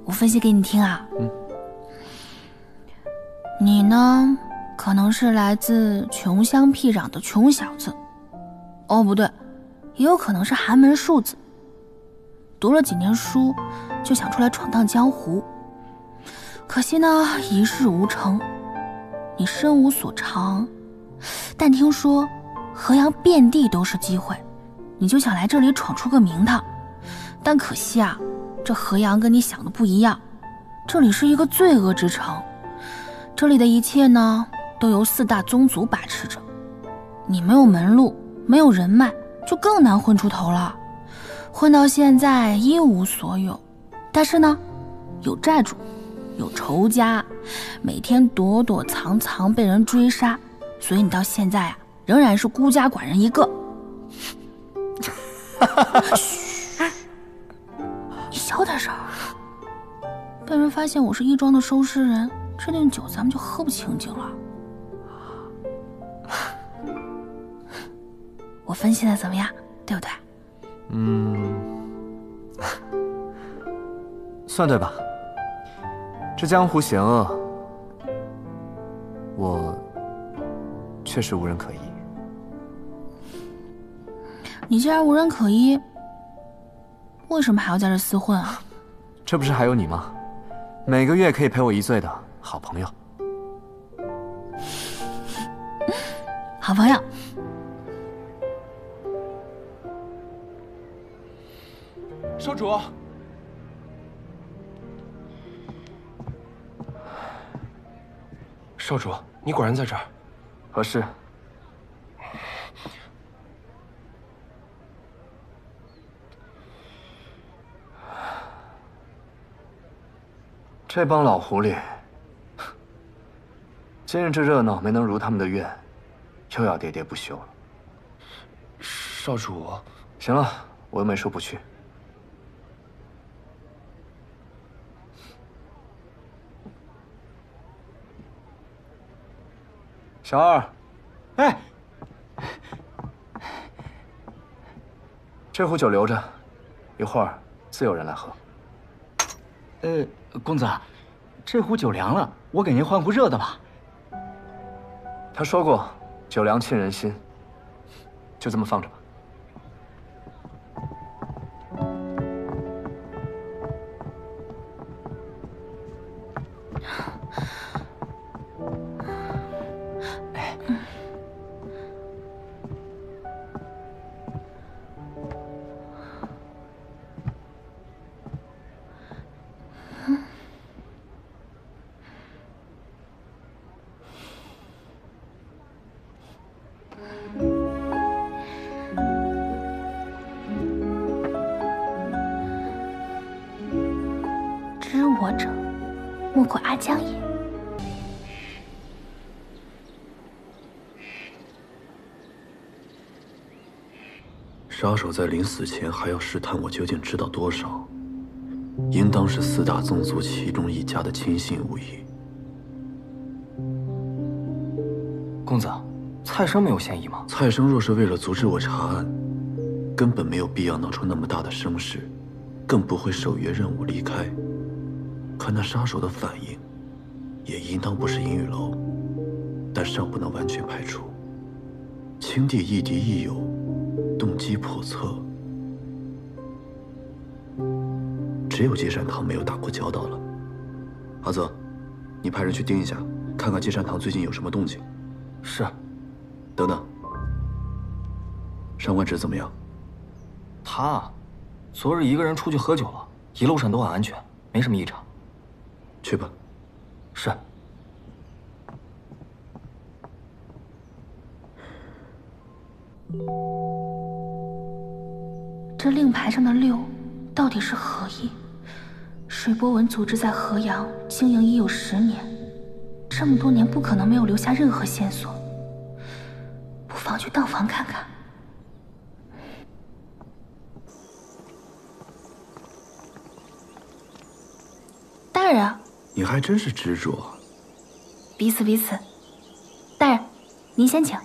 我分析给你听啊。你呢，可能是来自穷乡僻壤的穷小子。哦，不对，也有可能是寒门庶子，读了几年书就想出来闯荡江湖，可惜呢一事无成。你身无所长，但听说河阳遍地都是机会，你就想来这里闯出个名堂。但可惜啊，这河阳跟你想的不一样，这里是一个罪恶之城，这里的一切呢都由4大宗族把持着，你没有门路，没有人脉，就更难混出头了。混到现在一无所有，但是呢，有债主，有仇家，每天躲躲藏藏被人追杀，所以你到现在啊，仍然是孤家寡人一个。嘘，你小点声。被人发现我是义庄的收尸人，这顿酒咱们就喝不清净了。我分析的怎么样？对不对？算对吧。这江湖险恶，我确实无人可依。你既然无人可依，为什么还要在这厮混啊？这不是还有你吗？每个月可以陪我1醉的好朋友。好朋友。少主，少主，你果然在这儿。何事？这帮老狐狸，今日这热闹没能如他们的愿，又要喋喋不休了。少主，行了，我又没说不去。小二，哎，这壶酒留着，一会儿自有人来喝。公子，这壶酒凉了，我给您换壶热的吧。他说过，酒凉沁人心，就这么放着吧。知我者，莫过阿江也。杀手在临死前还要试探我究竟知道多少，应当是4大宗族其中一家的亲信无疑。公子，蔡生没有嫌疑吗？蔡生若是为了阻止我查案，根本没有必要闹出那么大的声势，更不会守约任务离开。看那杀手的反应，也应当不是银雨楼，但尚不能完全排除。青帝亦敌亦友，动机叵测，只有接善堂没有打过交道了。阿泽，你派人去盯一下，看看接善堂最近有什么动静。是。等等，上官芷怎么样？他，昨日一个人出去喝酒了，一路上都很安全，没什么异常。去吧。是。这令牌上的6到底是何意？水波纹组织在河阳经营已有10年，这么多年不可能没有留下任何线索，不妨去当房看看。大人，你还真是执着。彼此彼此。大人，您先请。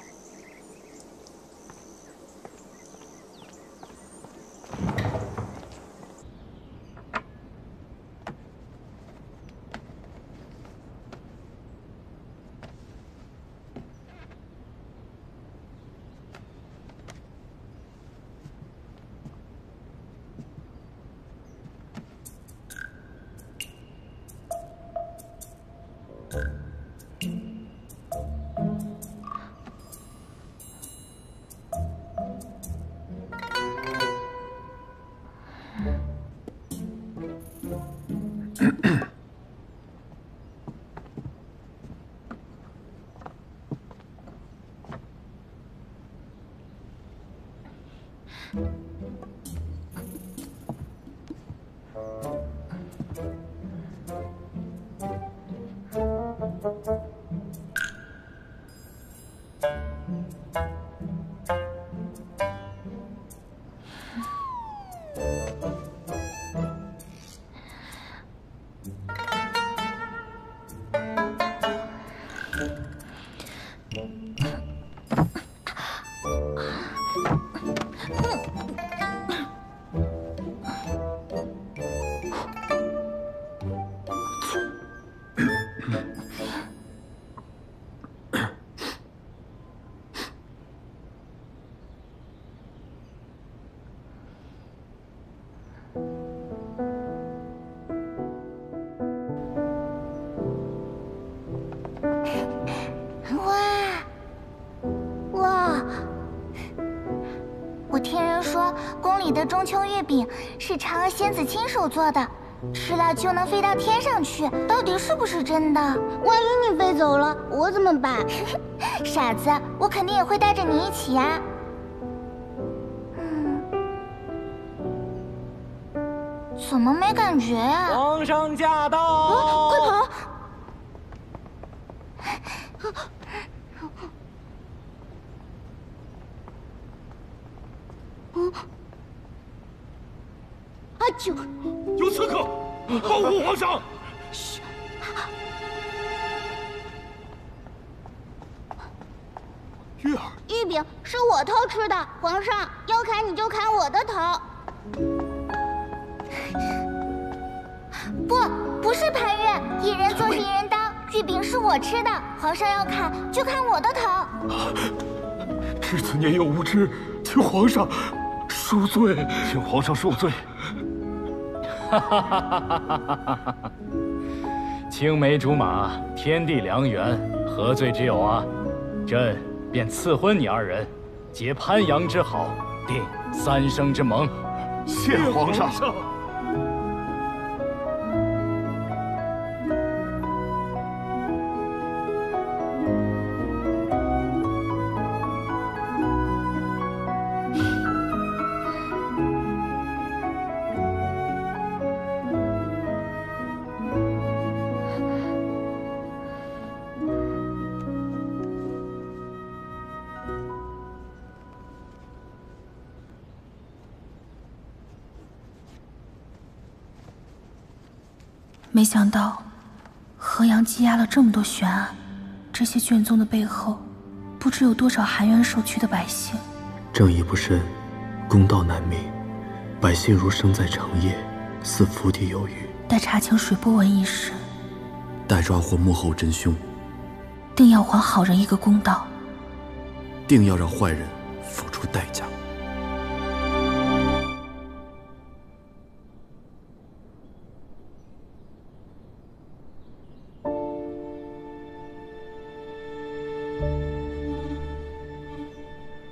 中秋月饼是嫦娥仙子亲手做的，吃了就能飞到天上去，到底是不是真的？万一你飞走了，我怎么办？傻子，我肯定也会带着你一起呀。怎么没感觉呀？皇上驾到！快跑！阿九，有刺客，保护皇上！月儿，玉饼是我偷吃的，皇上要砍你就砍我的头。不是潘越，一人做一人当，玉饼是我吃的，皇上要砍就砍我的头。侄子年幼无知，请皇上恕罪，请皇上恕罪。青梅竹马，天地良缘，何罪之有啊？朕便赐婚你二人，结潘阳之好，定三生之盟。谢皇上。没想到，河阳积压了这么多悬案，这些卷宗的背后，不知有多少含冤受屈的百姓。正义不伸，公道难明，百姓如生在长夜，似釜底有余。待查清水波纹一事，待抓获幕后真凶，定要还好人一个公道，定要让坏人付出代价。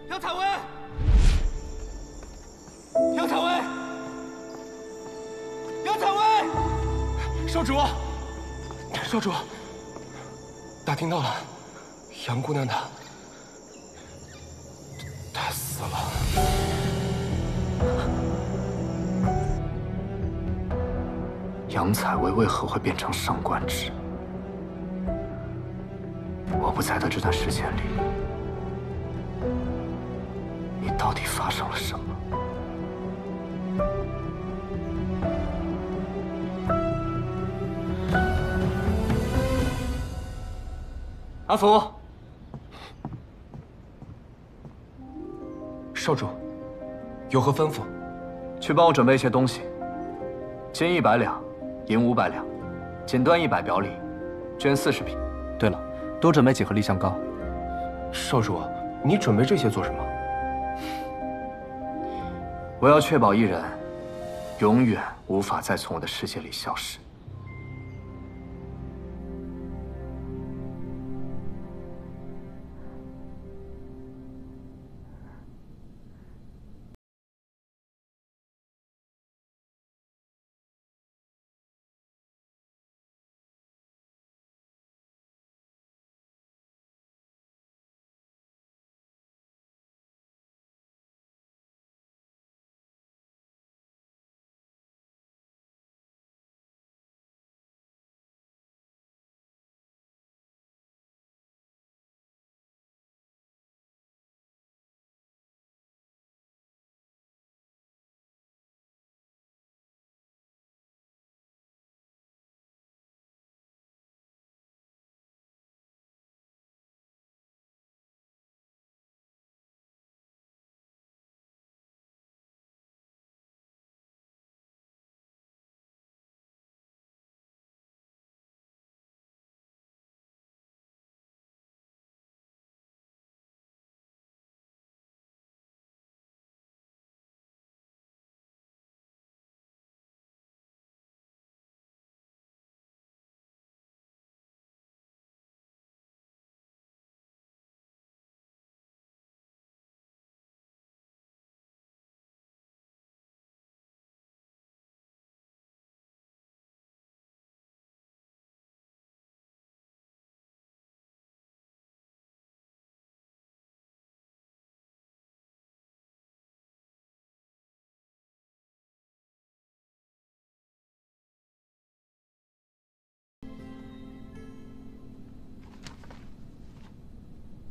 杨采薇，杨采薇，杨采薇，少主，少主，打听到了，杨姑娘她死了。杨采薇为何会变成上官芷？我不在的这段时间里，你到底发生了什么？阿福，少主，有何吩咐？去帮我准备一些东西，金100两，银500两，锦缎100表里，绢40匹。对了，多准备几盒丽香膏。少主，你准备这些做什么？我要确保一人永远无法再从我的世界里消失。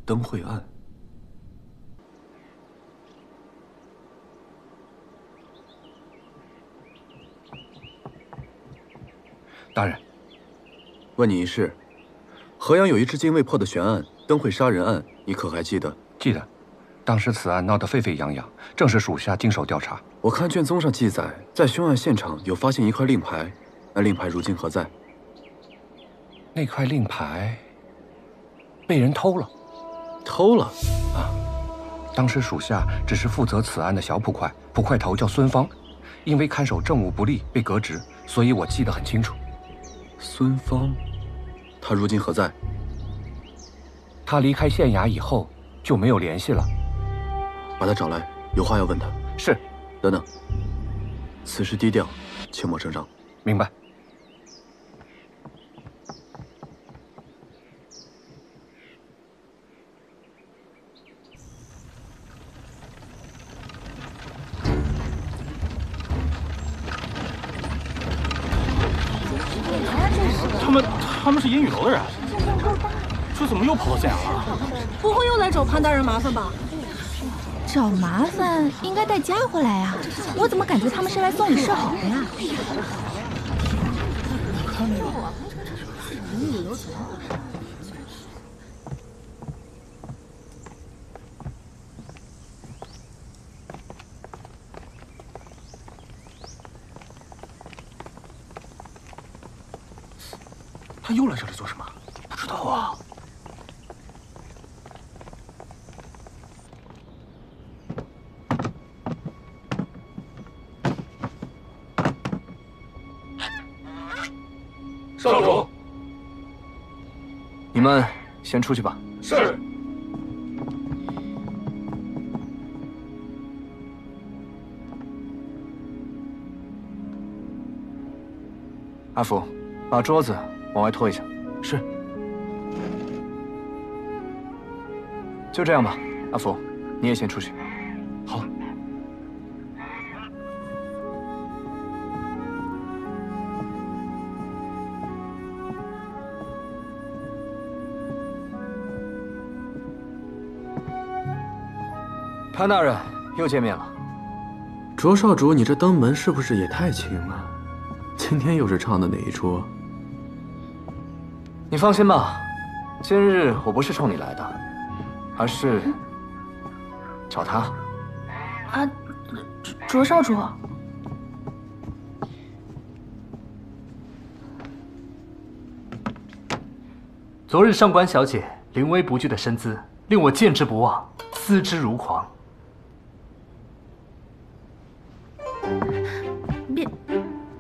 灯会暗。大人，问你一事，河阳有一只经未破的悬案——灯会杀人案，你可还记得？记得，当时此案闹得沸沸扬扬，正是属下经手调查。我看卷宗上记载，在凶案现场有发现一块令牌，那令牌如今何在？那块令牌被人偷了。偷了？啊！当时属下只是负责此案的小捕快，捕快头叫孙芳，因为看守政务不力被革职，所以我记得很清楚。孙芳，他如今何在？他离开县衙以后就没有联系了。把他找来，有话要问他。是。等等，此事低调，切莫声张。明白。他们是阴雨楼的人，这怎么又跑到县衙了？不会又来找潘大人麻烦吧？找麻烦应该带家伙来呀，我怎么感觉他们是来送礼示好的呀？他又来这里做什么？不知道啊。少主，你们先出去吧。是。阿福，把桌子往外拖一下。是。就这样吧，阿福，你也先出去。好。潘大人，又见面了。卓少主，你这登门是不是也太轻了？今天又是唱的哪一出？你放心吧，今日我不是冲你来的，而是找他。啊，卓少主。昨日上官小姐临危不惧的身姿，令我见之不忘，思之如狂。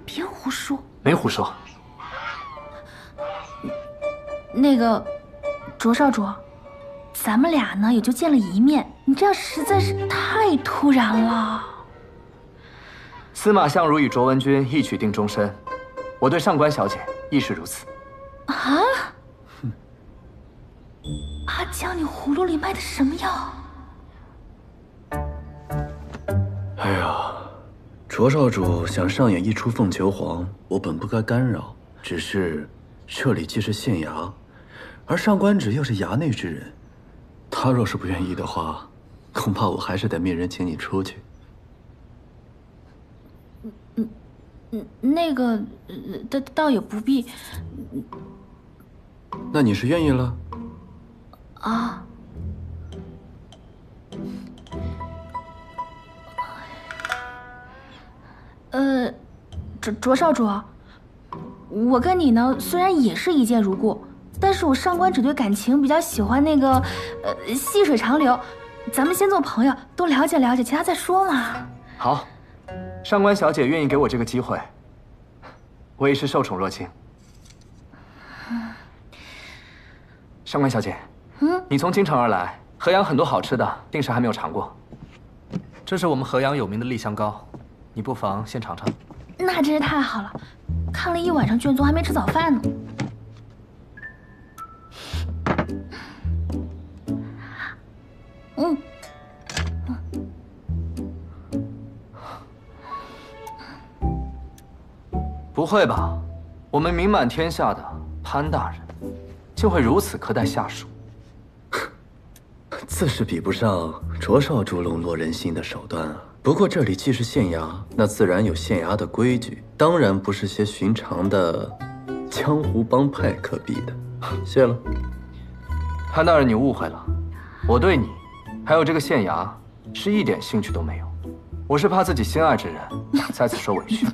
别胡说！没胡说。那个，卓少主，咱们俩呢也就见了一面，你这样实在是太突然了。司马相如与卓文君一曲定终身，我对上官小姐亦是如此。啊？阿江，你葫芦里卖的什么药？哎呀，卓少主想上演一出凤求凰，我本不该干扰，只是这里既是县衙，而上官芷又是衙内之人，他若是不愿意的话，恐怕我还是得命人请你出去。那个，倒也不必。那你是愿意了？啊。卓少主，我跟你呢虽然也是一见如故，但是我上官芷对感情比较喜欢那个，细水长流。咱们先做朋友，多了解了解，其他再说嘛。好，上官小姐愿意给我这个机会，我也是受宠若惊。上官小姐，你从京城而来，河阳很多好吃的，定是还没有尝过。这是我们河阳有名的栗香糕，你不妨先尝尝。那真是太好了，看了一晚上卷宗还没吃早饭呢。不会吧？我们名满天下的潘大人，竟会如此苛待下属？自是比不上卓少主笼络人心的手段啊。不过这里既是县衙，那自然有县衙的规矩，当然不是些寻常的江湖帮派可比的。谢了。潘大人，你误会了，我对你，还有这个县衙，是一点兴趣都没有。我是怕自己心爱之人在此受委屈，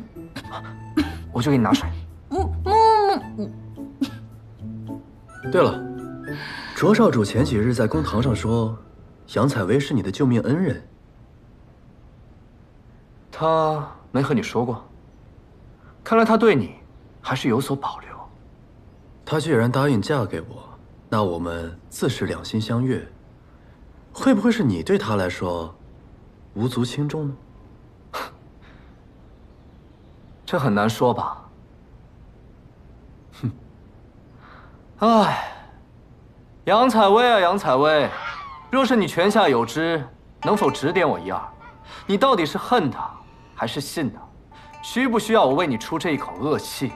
我去给你拿水。对了，卓少主前几日在公堂上说，杨采薇是你的救命恩人。他没和你说过？看来他对你还是有所保留。他居然答应嫁给我，那我们自是两心相悦。会不会是你对他来说无足轻重呢？这很难说吧。哼。唉，杨采薇啊，杨采薇，若是你泉下有知，能否指点我一二？你到底是恨他，还是信他？需不需要我为你出这一口恶气？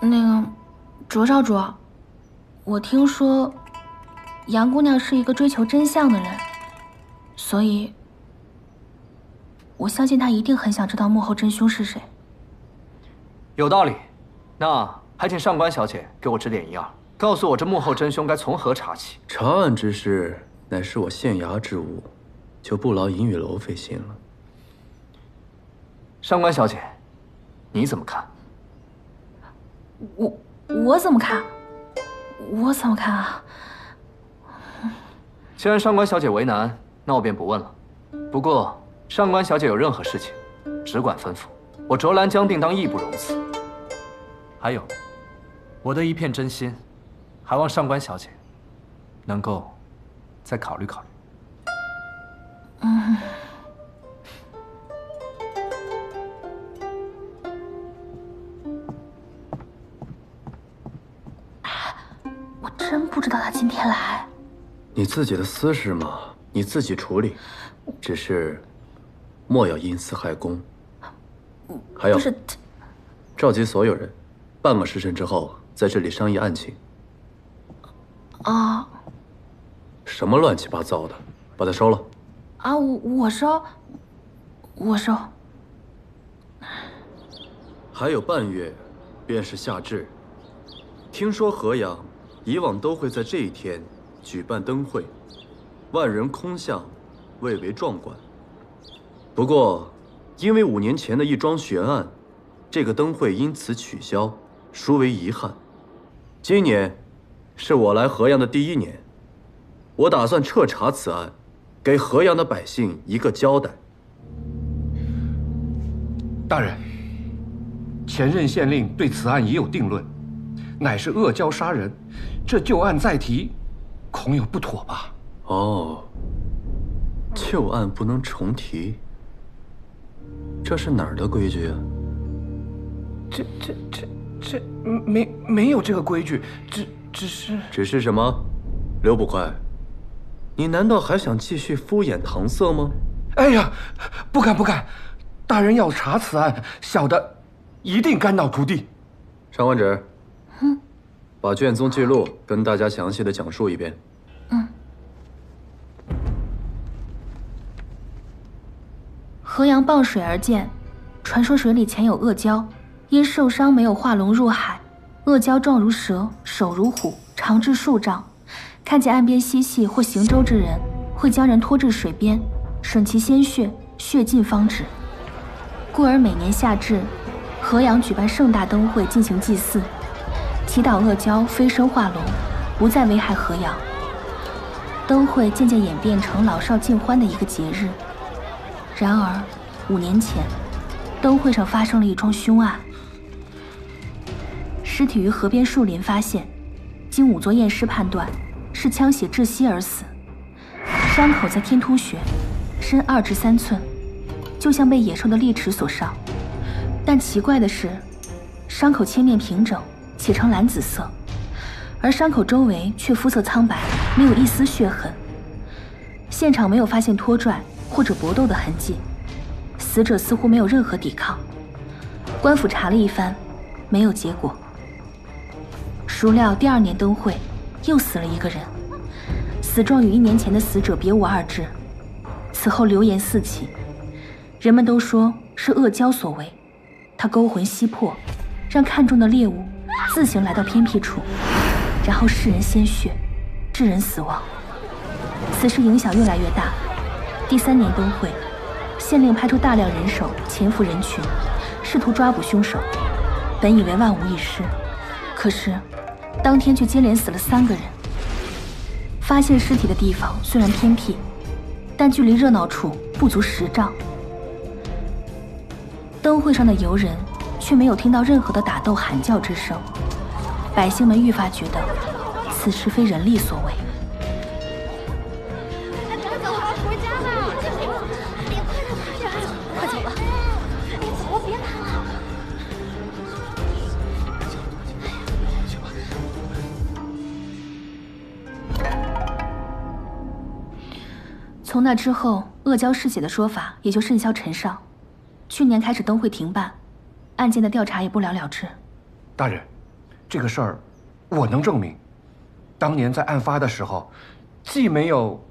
那个，卓少主，我听说杨姑娘是一个追求真相的人，所以我相信她一定很想知道幕后真凶是谁。有道理，那还请上官小姐给我指点一二，告诉我这幕后真凶该从何查起。查案之事乃是我县衙之务，就不劳银雨楼费心了。上官小姐，你怎么看？我怎么看？我怎么看啊？既然上官小姐为难，那我便不问了。不过上官小姐有任何事情，只管吩咐，我卓兰将定当义不容辞。还有，我的一片真心，还望上官小姐能够再考虑考虑。我真不知道他今天来。你自己的私事嘛，你自己处理，只是莫要因私害公。还有，召集所有人，半个时辰之后在这里商议案情。啊！什么乱七八糟的，把它收了。啊，我收。还有半月，便是夏至。听说河阳以往都会在这一天举办灯会，万人空巷，蔚为壮观。不过，因为5年前的一桩悬案，这个灯会因此取消，殊为遗憾。今年是我来河阳的第1年，我打算彻查此案，给河阳的百姓一个交代。大人，前任县令对此案已有定论，乃是恶交杀人，这旧案再提，恐有不妥吧？哦，旧案不能重提，这是哪儿的规矩啊？这没有这个规矩，只是什么？刘捕快，你难道还想继续敷衍搪塞吗？哎呀，不敢！大人要查此案，小的一定肝脑涂地。上官芷，把卷宗记录跟大家详细的讲述一遍。河阳傍水而建，传说水里潜有恶蛟，因受伤没有化龙入海，恶蛟状如蛇，手如虎，长至数丈。看见岸边嬉戏或行舟之人，会将人拖至水边，吮其鲜血，血尽方止。故而每年夏至，河阳举办盛大灯会进行祭祀，祈祷恶蛟飞升化龙，不再危害河阳。灯会渐渐演变成老少尽欢的一个节日。然而，5年前，灯会上发生了一桩凶案，尸体于河边树林发现，经仵作验尸判断，是枪血窒息而死，伤口在天突穴，深2至3寸，就像被野兽的利齿所伤。但奇怪的是，伤口切面平整，且呈蓝紫色，而伤口周围却肤色苍白，没有一丝血痕。现场没有发现拖拽或者搏斗的痕迹，死者似乎没有任何抵抗。官府查了一番，没有结果。孰料第2年灯会，又死了一个人，死状与1年前的死者别无二致。此后流言四起，人们都说是恶蛟所为，他勾魂吸魄，让看中的猎物自行来到偏僻处，然后噬人鲜血，致人死亡。此事影响越来越大。第3年灯会，县令派出大量人手潜伏人群，试图抓捕凶手。本以为万无一失，可是当天却接连死了3个人。发现尸体的地方虽然偏僻，但距离热闹处不足10丈。灯会上的游人却没有听到任何的打斗喊叫之声，百姓们愈发觉得此事非人力所为。回家吧，别快点，快走吧，别走，别拦了。从那之后，恶蛟嗜血的说法也就甚嚣尘上。去年开始灯会停办，案件的调查也不了了之。大人，这个事儿我能证明。当年在案发的时候，既没有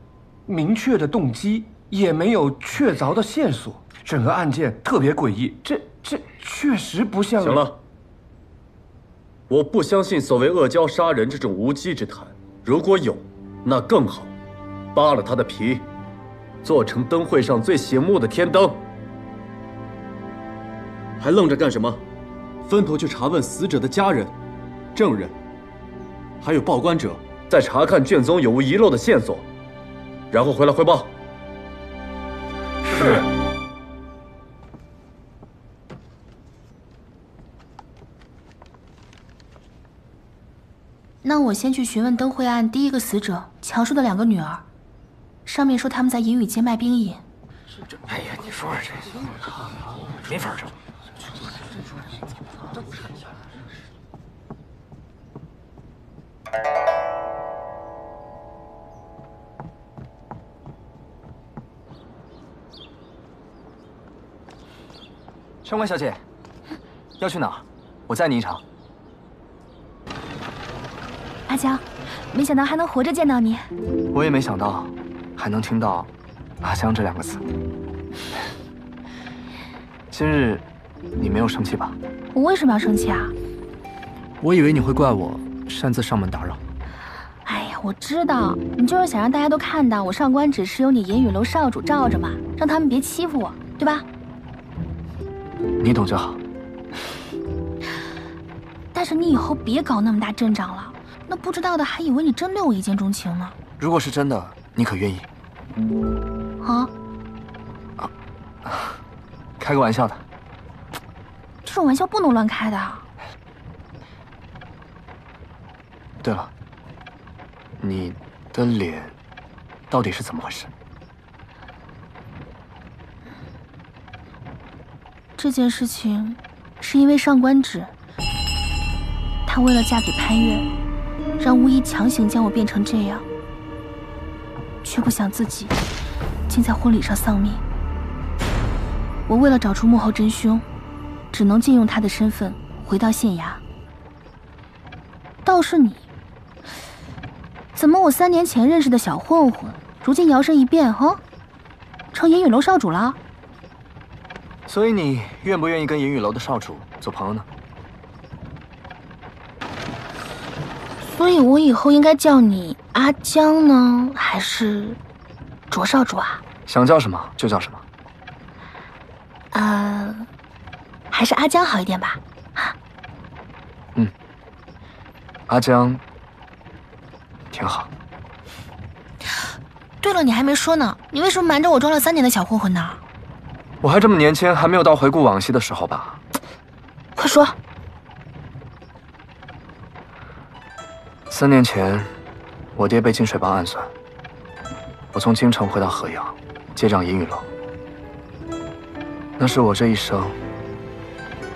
明确的动机，也没有确凿的线索，整个案件特别诡异。这确实不像。行了，我不相信所谓恶蛟杀人这种无稽之谈。如果有，那更好，扒了他的皮，做成灯会上最醒目的天灯。还愣着干什么？分头去查问死者的家人、证人，还有报关者，再查看卷宗有无遗漏的线索，然后回来汇报。是。那我先去询问灯会案第1个死者乔叔的2个女儿，上面说他们在银宇街卖冰饮。哎呀，你说说这，没法整。上官小姐，要去哪儿？我载你一程。阿江，没想到还能活着见到你。我也没想到，还能听到“阿江”这2个字。今日你没有生气吧？我为什么要生气啊？我以为你会怪我擅自上门打扰。哎呀，我知道你就是想让大家都看到我上官只是有你银宇楼少主罩着嘛，让他们别欺负我，对吧？你懂就好。但是你以后别搞那么大阵仗了，那不知道的还以为你真对我一见钟情呢。如果是真的，你可愿意？啊？开个玩笑的。这种玩笑不能乱开的。对了，你的脸到底是怎么回事？这件事情是因为上官芷，她为了嫁给潘越，让巫医强行将我变成这样，却不想自己竟在婚礼上丧命。我为了找出幕后真凶，只能借用他的身份回到县衙。倒是你，怎么我3年前认识的小混混，如今摇身一变，成银宇楼少主了？所以你愿不愿意跟银宇楼的少主做朋友呢？所以我以后应该叫你阿江呢，还是卓少主啊？想叫什么就叫什么。还是阿江好一点吧。阿江挺好。对了，你还没说呢，你为什么瞒着我装了3年的小混混呢？我还这么年轻，还没有到回顾往昔的时候吧？快说。3年前，我爹被金水帮暗算，我从京城回到河阳，接掌银宇楼。那是我这一生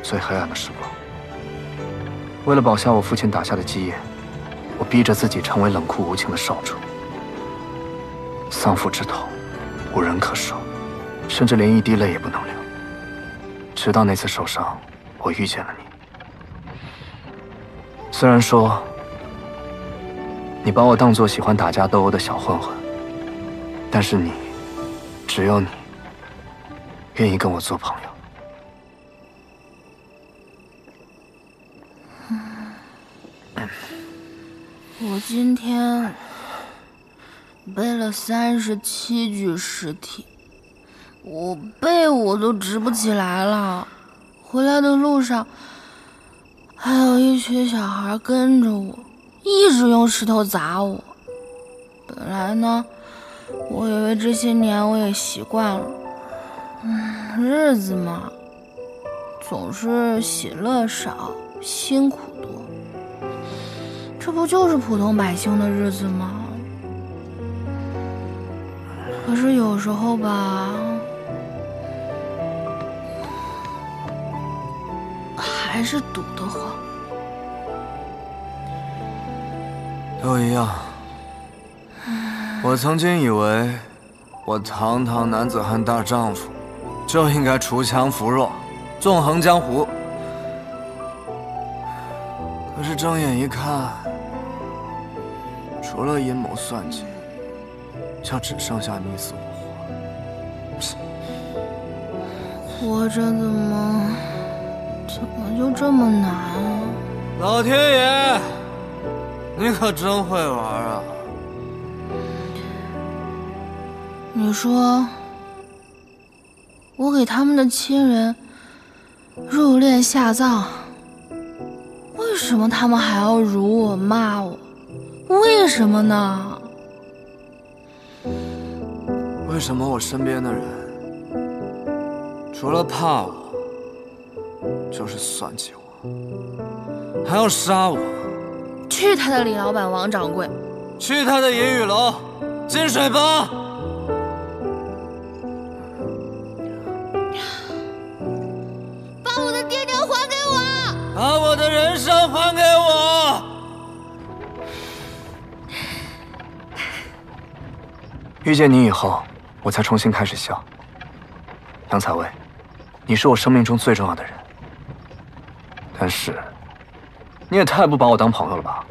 最黑暗的时光。为了保下我父亲打下的基业，我逼着自己成为冷酷无情的少主。丧父之痛，无人可受，甚至连一滴泪也不能流。直到那次受伤，我遇见了你。虽然说你把我当作喜欢打架斗殴的小混混，但是你，只有你，愿意跟我做朋友。我今天背了37具尸体，我背我都直不起来了。回来的路上，还有一群小孩跟着我，一直用石头砸我。本来呢，我以为这些年我也习惯了，日子嘛，总是喜乐少，辛苦多。这不就是普通百姓的日子吗？可是有时候吧，还是堵得慌。都一样。我曾经以为，我堂堂男子汉大丈夫，就应该锄强扶弱，纵横江湖。可是睁眼一看，除了阴谋算计，就只剩下你死我活。活着怎么就这么难啊？老天爷，你可真会玩啊！你说，我给他们的亲人入殓下葬，为什么他们还要辱我骂我？为什么呢？为什么我身边的人，除了怕我，就是算计我，还要杀我？去他的李老板、王掌柜，去他的银雨楼、金水帮！把我的爹娘还给我！把我的人生还给我！遇见你以后，我才重新开始笑。杨采薇，你是我生命中最重要的人，但是你也太不把我当朋友了吧？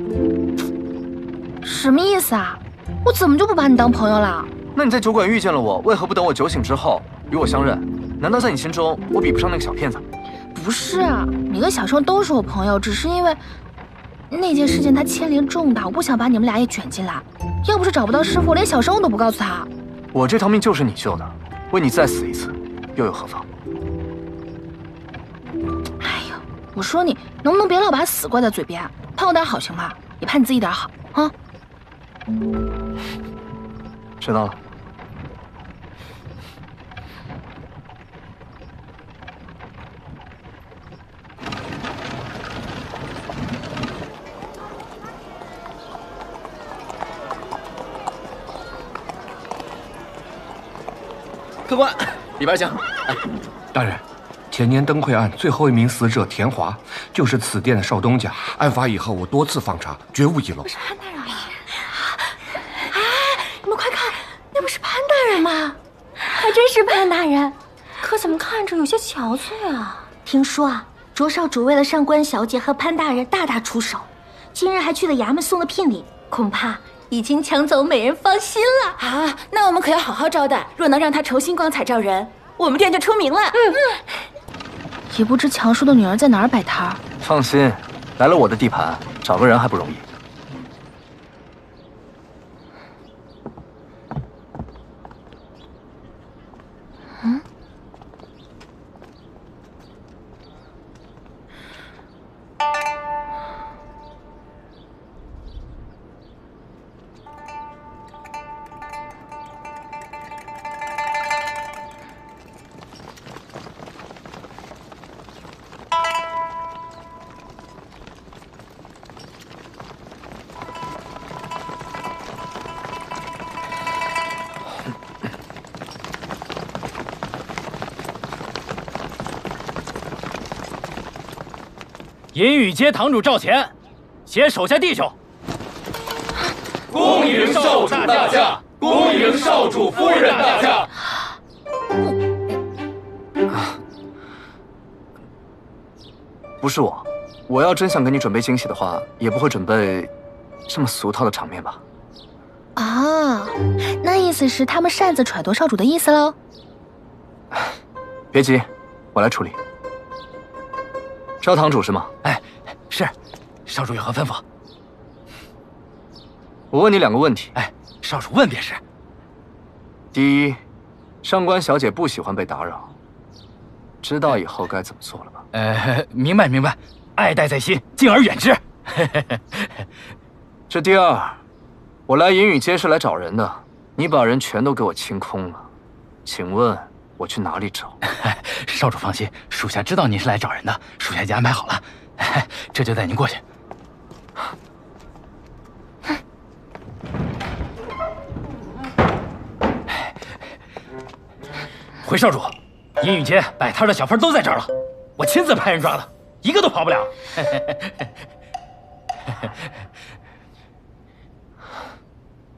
什么意思啊？我怎么就不把你当朋友了？那你在酒馆遇见了我，为何不等我酒醒之后与我相认？难道在你心中我比不上那个小骗子？不是啊，你跟小生都是我朋友，只是因为那件事件它牵连重大，我不想把你们俩也卷进来。要不是找不到师傅，连小生我都不告诉他。我这条命就是你救的，为你再死一次，又有何妨？哎呀，我说你能不能别老把死挂在嘴边，盼我点好行吗？也盼你自己点好啊。知道了。客官，里边请。大人，前年灯会案最后一名死者田华，就是此店的少东家。案发以后，我多次访查，绝无遗漏。不是潘大人吗？哎，你们快看，那不是潘大人吗？还真是潘大人，可怎么看着有些憔悴啊？听说啊，卓少主为了上官小姐和潘大人大打出手，今日还去了衙门送了聘礼，恐怕已经抢走美人芳心了啊！那我们可要好好招待，若能让他重新光彩照人，我们店就出名了。也不知强叔的女儿在哪儿摆摊儿。放心，来了我的地盘，找个人还不容易。银雨街堂主赵乾，携手下弟兄，恭迎少主大驾，恭迎少主夫人大驾。不是我，我要真想给你准备惊喜的话，也不会准备这么俗套的场面吧？啊，那意思是他们擅自揣度少主的意思喽？别急，我来处理。招堂主是吗？哎，是，少主有何吩咐？我问你2个问题。哎，少主问便是。第一，上官小姐不喜欢被打扰，知道以后该怎么做了吧？明白明白，爱戴在心，敬而远之。这第二，我来银雨街是来找人的，你把人全都给我清空了，请问我去哪里找？少主放心，属下知道您是来找人的，属下已经安排好了，这就带您过去。回少主，银雨街摆摊的小贩都在这儿了，我亲自派人抓的，一个都跑不了。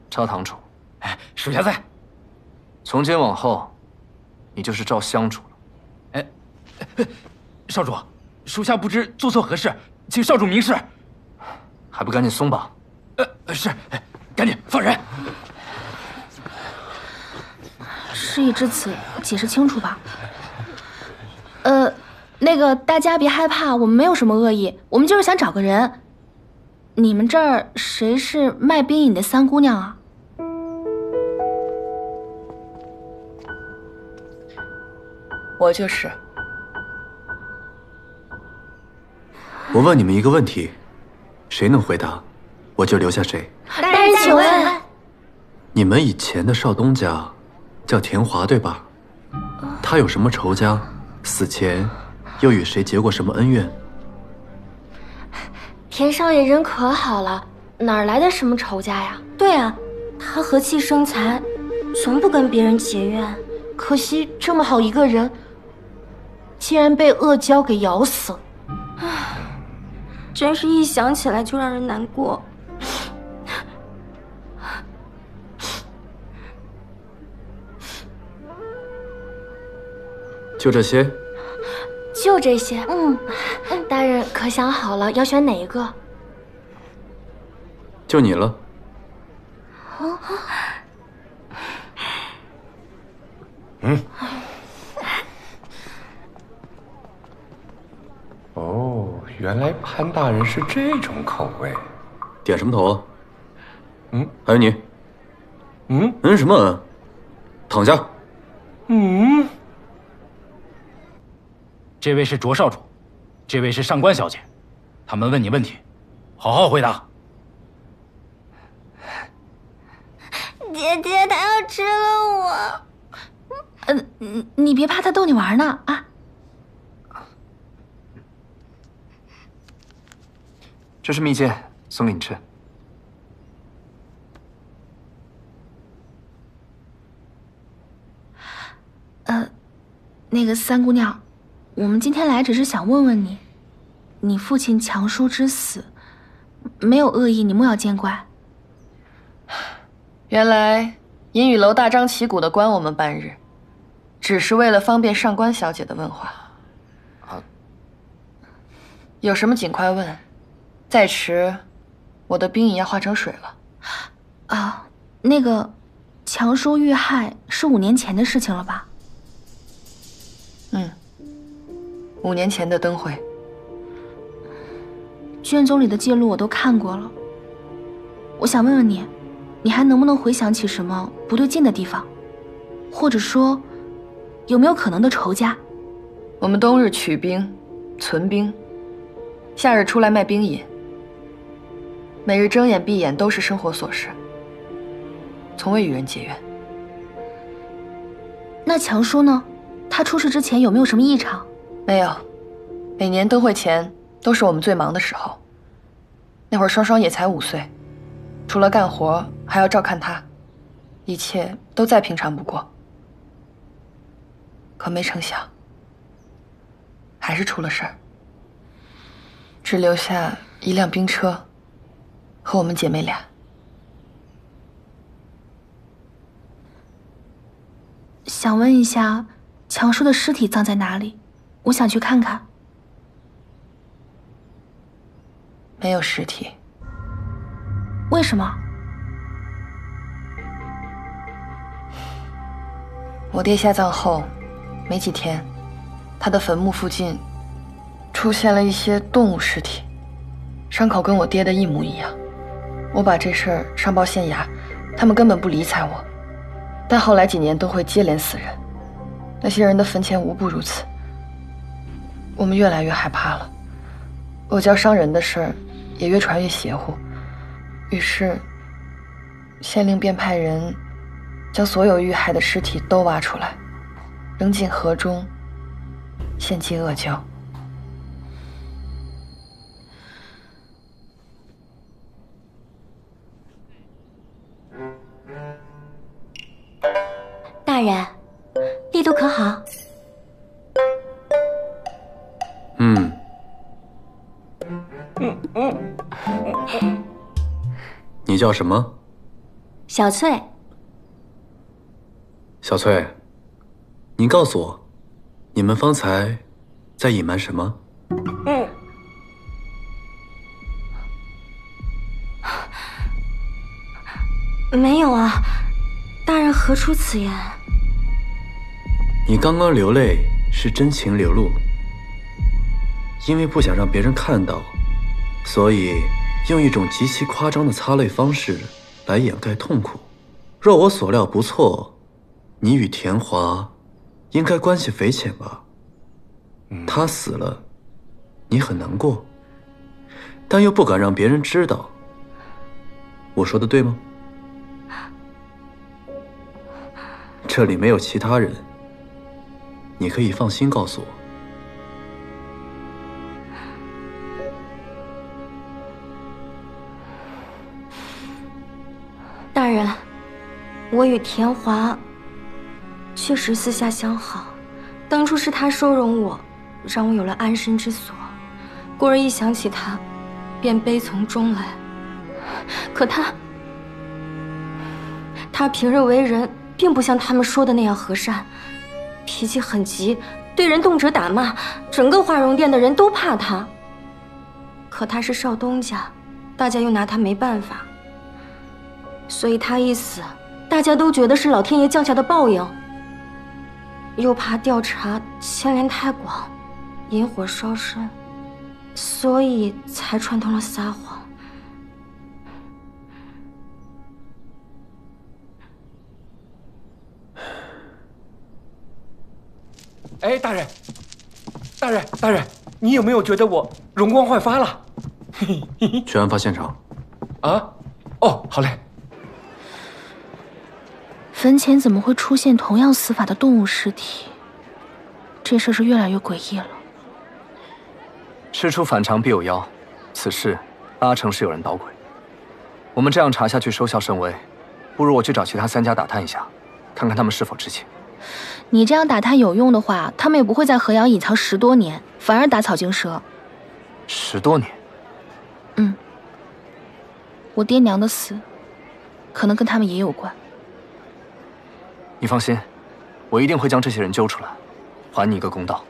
招堂主，属下在。从今往后，你就是赵香主了。少主，属下不知做错何事，请少主明示。还不赶紧松绑？是，赶紧放人。事已至此，解释清楚吧。那个大家别害怕，我们没有什么恶意，我们就是想找个人。你们这儿谁是卖冰饮的三姑娘啊？我就是。我问你们一个问题，谁能回答，我就留下谁。大人请问。你们以前的少东家叫田华，对吧？他有什么仇家？死前又与谁结过什么恩怨？田少爷人可好了，哪来的什么仇家呀？对啊，他和气生财，从不跟别人结怨。可惜这么好一个人，竟然被恶蛟给咬死了。唉，真是一想起来就让人难过。就这些？就这些。大人可想好了要选哪一个？就你了。哦，原来潘大人是这种口味。点什么头啊？还有你。什么？躺下。这位是卓少主，这位是上官小姐，他们问你问题，好好回答。姐姐，她要吃了我。你别怕，她逗你玩呢啊。这是蜜饯，送给你吃。那个三姑娘，我们今天来只是想问问你，你父亲强叔之死，没有恶意，你莫要见怪。原来银雨楼大张旗鼓的关我们半日，只是为了方便上官小姐的问话。有什么尽快问，再迟，我的冰饮要化成水了。那个强叔遇害是5年前的事情了吧？5年前的灯会，卷宗里的记录我都看过了。我想问问你，你还能不能回想起什么不对劲的地方，或者说，有没有可能的仇家？我们冬日取冰、存冰，夏日出来卖冰饮，每日睁眼闭眼都是生活琐事，从未与人结怨。那强叔呢？他出事之前有没有什么异常？没有，每年灯会前都是我们最忙的时候。那会儿双双也才5岁，除了干活还要照看他，一切都再平常不过。可没成想，还是出了事儿，只留下一辆冰车和我们姐妹俩。想问一下，强叔的尸体葬在哪里？我想去看看。没有尸体，为什么？我爹下葬后没几天，他的坟墓附近出现了一些动物尸体，伤口跟我爹的一模一样。我把这事儿上报县衙，他们根本不理睬我。但后来几年都会接连死人，那些人的坟前无不如此。我们越来越害怕了，我教伤人的事儿也越传越邪乎。于是，县令便派人将所有遇害的尸体都挖出来，扔进河中，献祭恶教。大人，力度可好？你叫什么？小翠。小翠，你告诉我，你们方才在隐瞒什么？没有啊，大人何出此言？你刚刚流泪是真情流露，因为不想让别人看到，所以用一种极其夸张的擦泪方式来掩盖痛苦。若我所料不错，你与田华应该关系匪浅吧？他死了，你很难过，但又不敢让别人知道。我说的对吗？这里没有其他人，你可以放心告诉我。大人，我与田华确实私下相好，当初是他收容我，让我有了安身之所。故而一想起他，便悲从中来。可他平日为人，并不像他们说的那样和善，脾气很急，对人动辄打骂，整个华容殿的人都怕他。可他是少东家，大家又拿他没办法，所以他一死，大家都觉得是老天爷降下的报应，又怕调查牵连太广，引火烧身，所以才串通了撒谎。哎，大人，大人，你有没有觉得我容光焕发了？去案发现场。啊？哦，好嘞。坟前怎么会出现同样死法的动物尸体？这事是越来越诡异了。事出反常必有妖，此事八成是有人捣鬼。我们这样查下去收效甚微，不如我去找其他3家打探一下，看看他们是否知情。你这样打探有用的话，他们也不会在河阳隐藏10多年，反而打草惊蛇。10多年？我爹娘的死，可能跟他们也有关。你放心，我一定会将这些人揪出来，还你一个公道。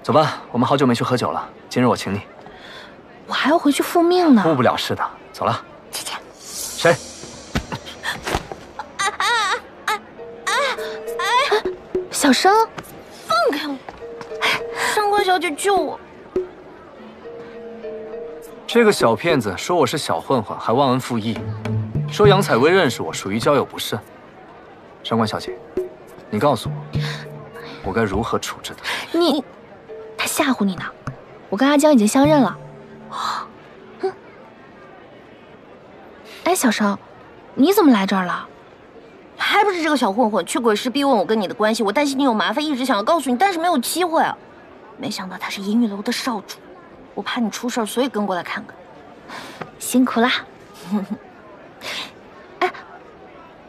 走吧，我们好久没去喝酒了，今日我请你。我还要回去复命呢。误不了事的，走了。谁？小生，放开我！上官小姐，救我！这个小骗子说我是小混混，还忘恩负义，说杨采薇认识我，属于交友不慎。上官小姐，你告诉我，我该如何处置他？你，他吓唬你呢。我跟阿江已经相认了。哎，小生，你怎么来这儿了？还不是这个小混混去鬼市逼问我跟你的关系，我担心你有麻烦，一直想要告诉你，但是没有机会啊。没想到他是银玉楼的少主，我怕你出事儿，所以跟过来看看。辛苦啦。哎，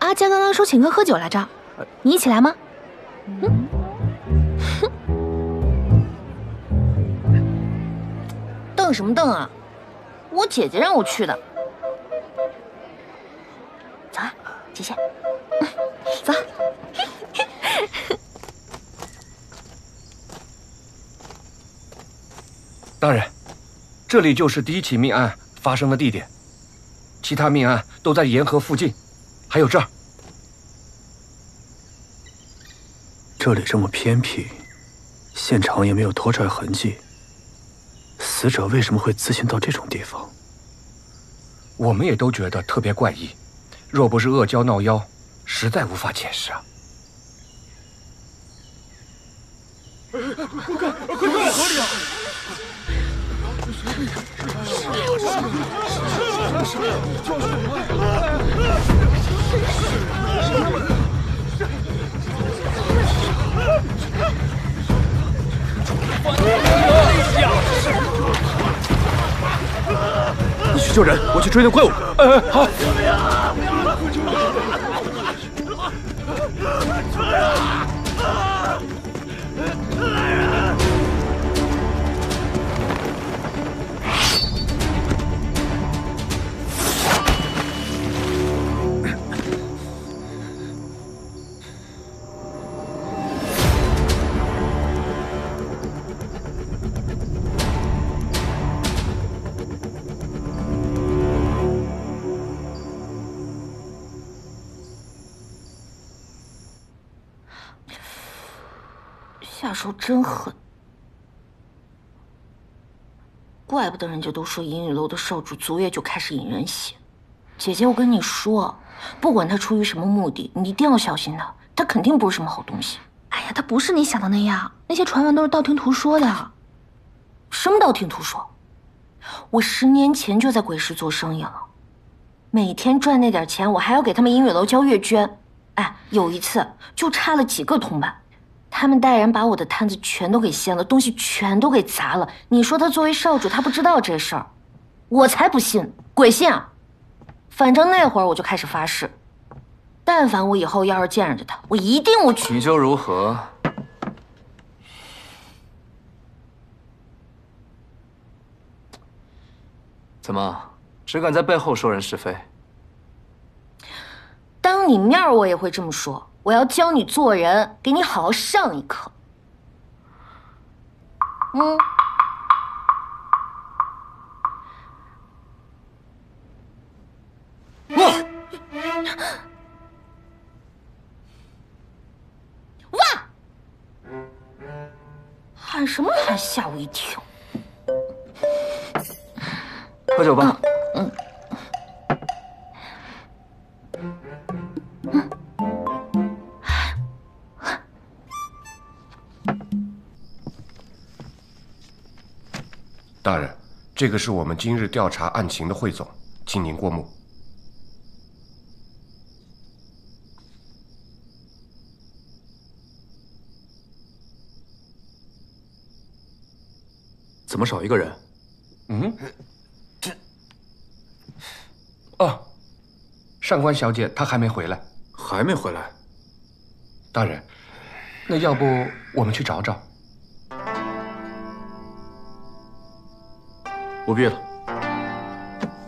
阿江刚刚说请客喝酒来着，你一起来吗？瞪什么瞪啊？我姐姐让我去的。走啊，姐姐。走。大人，这里就是第一起命案发生的地点。其他命案都在沿河附近，还有这儿。这里这么偏僻，现场也没有拖拽痕迹，死者为什么会自行到这种地方？我们也都觉得特别怪异，若不是恶交闹妖，实在无法解释啊。快看，河里啊！你去救人，我去追那怪物。好。下手真狠，怪不得人家都说银雨楼的少主昨夜就开始引人血。姐姐，我跟你说，不管他出于什么目的，你一定要小心他，他肯定不是什么好东西。哎呀，他不是你想的那样，那些传闻都是道听途说的。什么道听途说？我10年前就在鬼市做生意了，每天赚那点钱，我还要给他们银雨楼交月捐。哎，有一次就差了几个铜板。他们带人把我的摊子全都给掀了，东西全都给砸了。你说他作为少主，他不知道这事儿，我才不信，鬼信啊！反正那会儿我就开始发誓，但凡我以后要是见着他，我一定我去。你就如何？怎么，只敢在背后说人是非？当你面我也会这么说。我要教你做人，给你好好上一课。哇！喊什么喊？吓我一跳。喝酒吧。大人，这个是我们今日调查案情的汇总，请您过目。怎么少一个人？哦，上官小姐她还没回来。还没回来？大人，那要不我们去找找？不必了，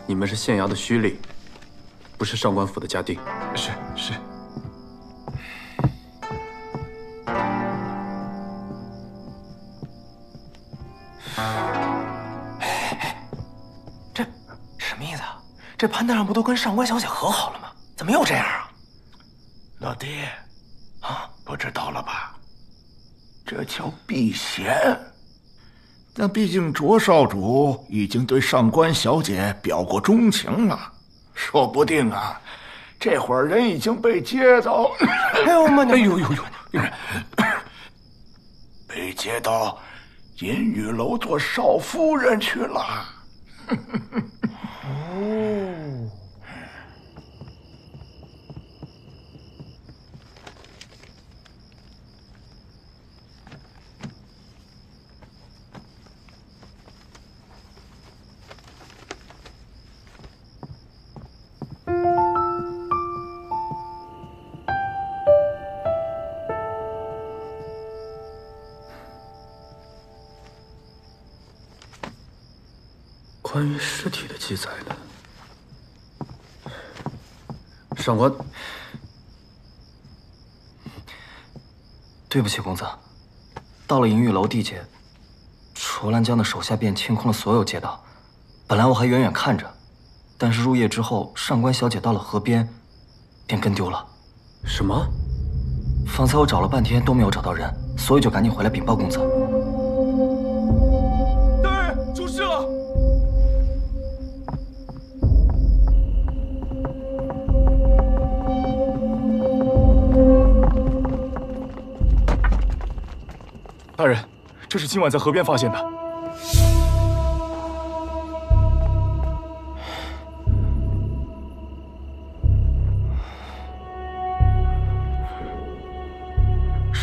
你们是县衙的胥吏，不是上官府的家丁。是。这什么意思啊？这潘大人不都跟上官小姐和好了吗？怎么又这样啊？老弟，不知道了吧？这叫避嫌。但毕竟卓少主已经对上官小姐表过钟情了，说不定啊，这会儿人已经被接到，被接到银雨楼做少夫人去了。哦。关于尸体的记载呢？上官，对不起，公子。到了银玉楼地界，楚兰江的手下便清空了所有街道。本来我还远远看着，但是入夜之后，上官小姐到了河边，便跟丢了。什么？方才我找了半天都没有找到人，所以就赶紧回来禀报公子。大人，出事了！大人，这是今晚在河边发现的。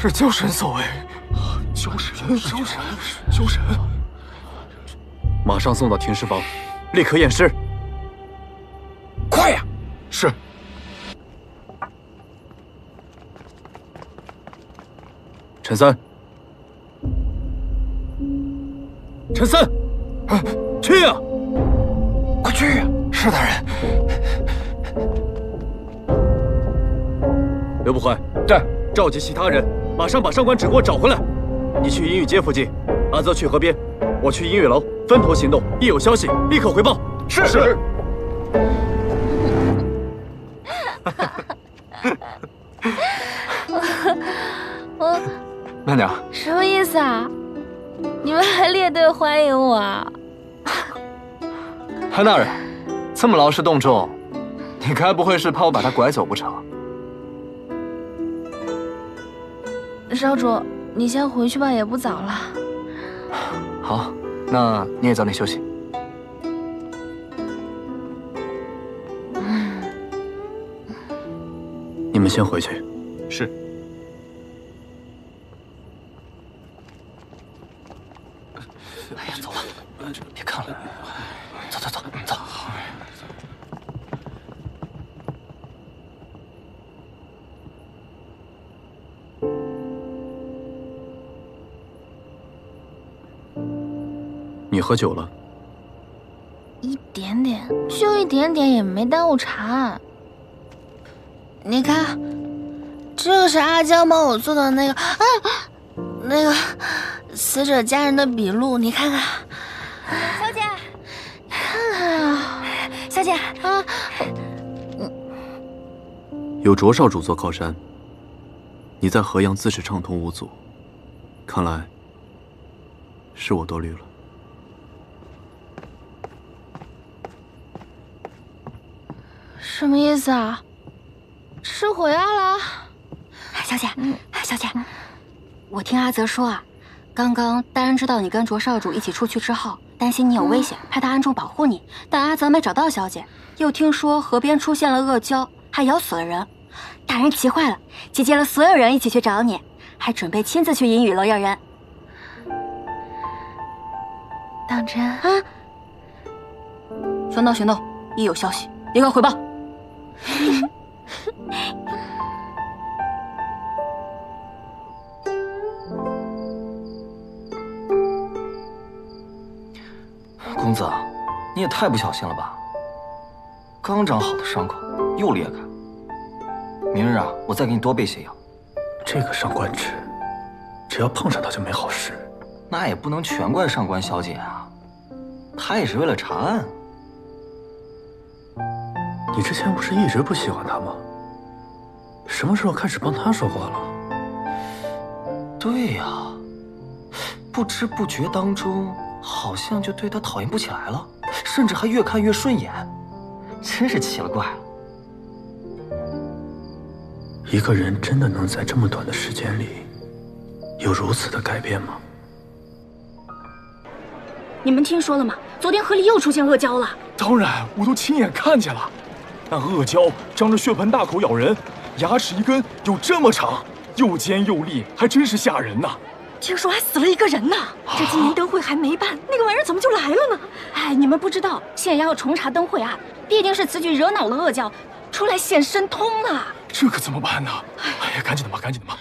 是鲛神所为。鲛神！马上送到停尸房，立刻验尸。快呀！是。陈三。陈三，去呀！快去呀！是大人。刘不坏，对，召集其他人，马上把上官芷给我找回来。你去银玉街附近，阿泽去河边，我去银玉楼，分头行动。一有消息，立刻回报。是。慢点。什么意思啊？你们还列队欢迎我啊？潘大人，这么劳师动众，你该不会是怕我把他拐走不成？少主，你先回去吧，也不早了。好，那你也早点休息。你们先回去。是。哎呀，走吧，别看了，走。你喝酒了？一点点，就一点点，也没耽误茶。你看，这个是阿江帮我做的那个死者家人的笔录，你看看。小姐，看看啊，小姐啊，有卓少主做靠山，你在河阳自是畅通无阻，看来是我多虑了。什么意思啊？吃火药了？小姐，我听阿泽说啊，刚刚大人知道你跟卓少主一起出去之后，担心你有危险，派他暗中保护你。但阿泽没找到小姐，又听说河边出现了恶蛟，还咬死了人。大人急坏了，集结了所有人一起去找你，还准备亲自去银雨楼要人。当真啊？玄道，一有消息立刻回报。公子，你也太不小心了吧！刚长好的伤口又裂开，明日啊，我再给你多备些药。这个上官芷，只要碰上他就没好事。那也不能全怪上官小姐啊，她也是为了查案。你之前不是一直不喜欢他吗？什么时候开始帮他说话了？对呀，不知不觉当中，好像就对他讨厌不起来了，甚至还越看越顺眼，真是奇了怪了。一个人真的能在这么短的时间里，有如此的改变吗？你们听说了吗？昨天河里又出现恶蛟了。当然，我都亲眼看见了。那恶蛟张着血盆大口咬人，牙齿一根有这么长，又尖又利，还真是吓人呐。听说还死了一个人呢。这今年灯会还没办，那个玩意儿怎么就来了呢？哎，你们不知道，县衙要重查灯会案，必定是此举惹恼了恶蛟，出来显神通了。这可怎么办呢？哎呀，赶紧的吧，赶紧的吧。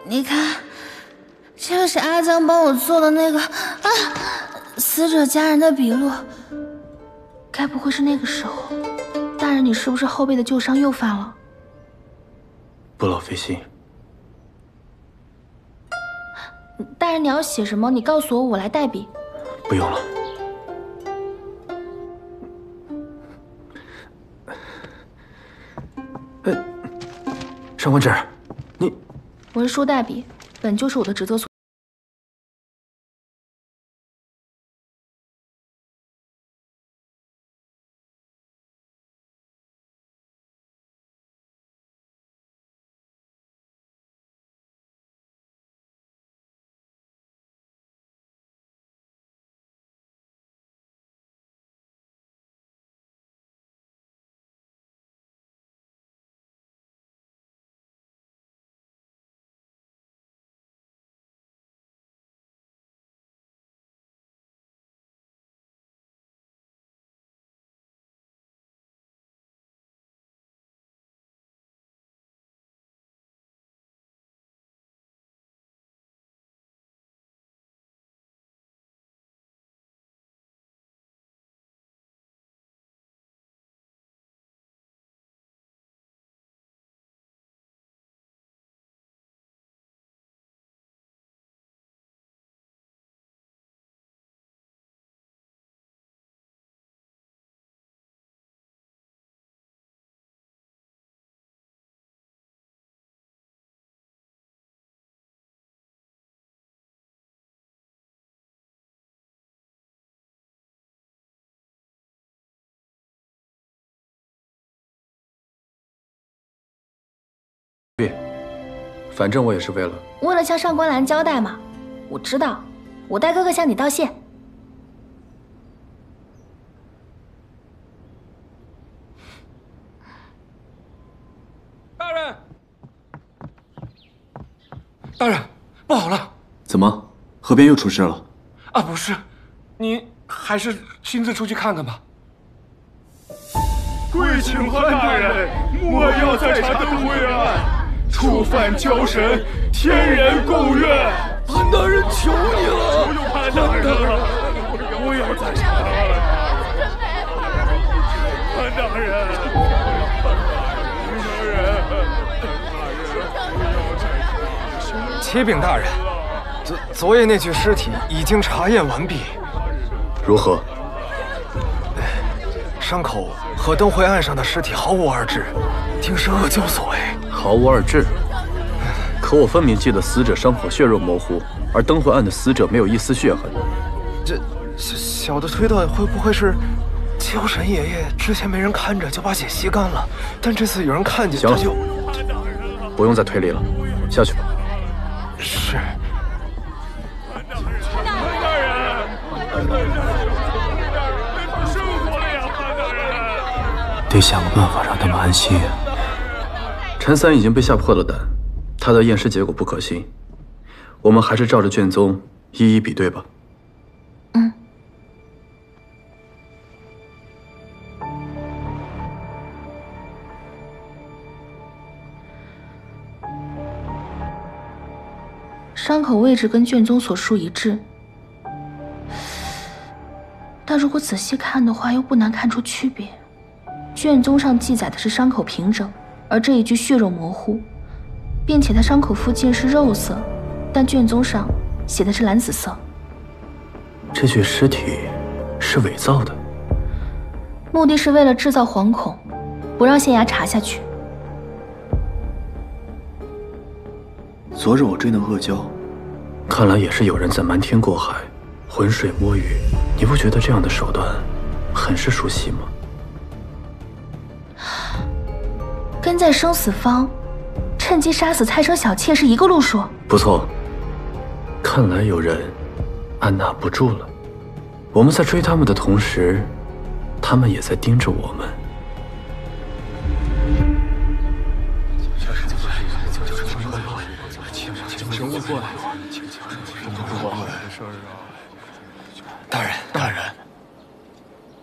你看，就是阿江帮我做的那个死者家人的笔录。该不会是那个时候，大人你是不是后背的旧伤又犯了？不老费心。大人你要写什么？你告诉我，我来代笔。不用了。上官芷，你……文书代笔，本就是我的职责所。反正我也是为了向上官兰交代嘛。我知道，我代哥哥向你道谢。大人，大人，不好了！怎么，河边又出事了？啊，不是，您还是亲自出去看看吧。跪请潘大人，莫要再查灯会案。触犯交神，天人共怨。潘大人，求你了！求潘大人了，不要再查了。潘大人，启禀大人，昨夜那具尸体已经查验完毕。如何？伤口和灯会案上的尸体毫无二致，定是恶蛟所为。毫无二致。可我分明记得死者伤口血肉模糊，而灯会案的死者没有一丝血痕。这小的推断，会不会是交神爷爷之前没人看着就把血吸干了，但这次有人看见，他就……不用再推理了，下去吧。是。得想个办法让他们安心啊。陈三已经被吓破了胆，他的验尸结果不可信，我们还是照着卷宗一一比对吧。伤口位置跟卷宗所述一致，但如果仔细看的话，又不难看出区别。卷宗上记载的是伤口平整，而这一具血肉模糊，并且它伤口附近是肉色，但卷宗上写的是蓝紫色。这具尸体是伪造的，目的是为了制造惶恐，不让县衙查下去。昨日我追那恶蛟，看来也是有人在瞒天过海，浑水摸鱼。你不觉得这样的手段很是熟悉吗？跟在生死方，趁机杀死蔡生小妾是一个路数。不错，看来有人按捺不住了。我们在追他们的同时，他们也在盯着我们。大人，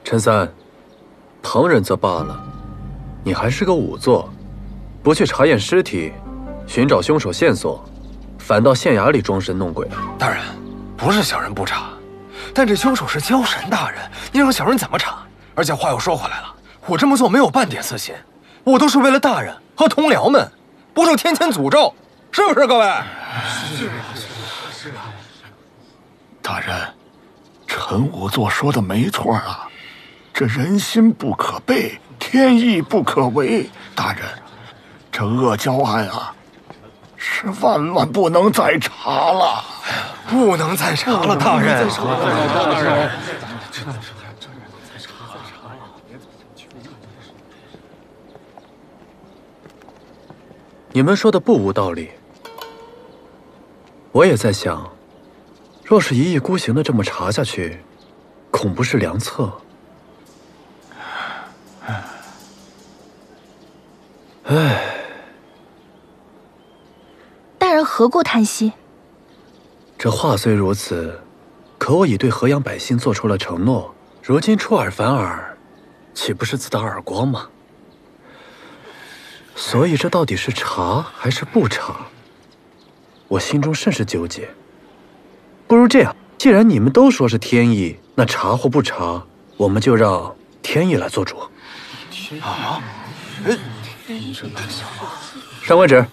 陈三，旁人则罢了，你还是个仵作，不去查验尸体，寻找凶手线索，反到县衙里装神弄鬼了。大人，不是小人不查，但这凶手是交神大人，你让小人怎么查？而且话又说回来了，我这么做没有半点私心，我都是为了大人和同僚们，不受天谴诅咒，是不是各位？是。大人，陈仵作说的没错啊，这人心不可背，天意不可违。大人，这恶交案啊，是万万不能再查了，不能再查了，大人。大人。你们说的不无道理，我也在想，若是一意孤行的这么查下去，恐不是良策。唉，大人何故叹息？这话虽如此，可我已对河阳百姓做出了承诺，如今出尔反尔，岂不是自打耳光吗？所以这到底是查还是不查，我心中甚是纠结。不如这样，既然你们都说是天意，那查或不查，我们就让天意来做主。啊！上官芷，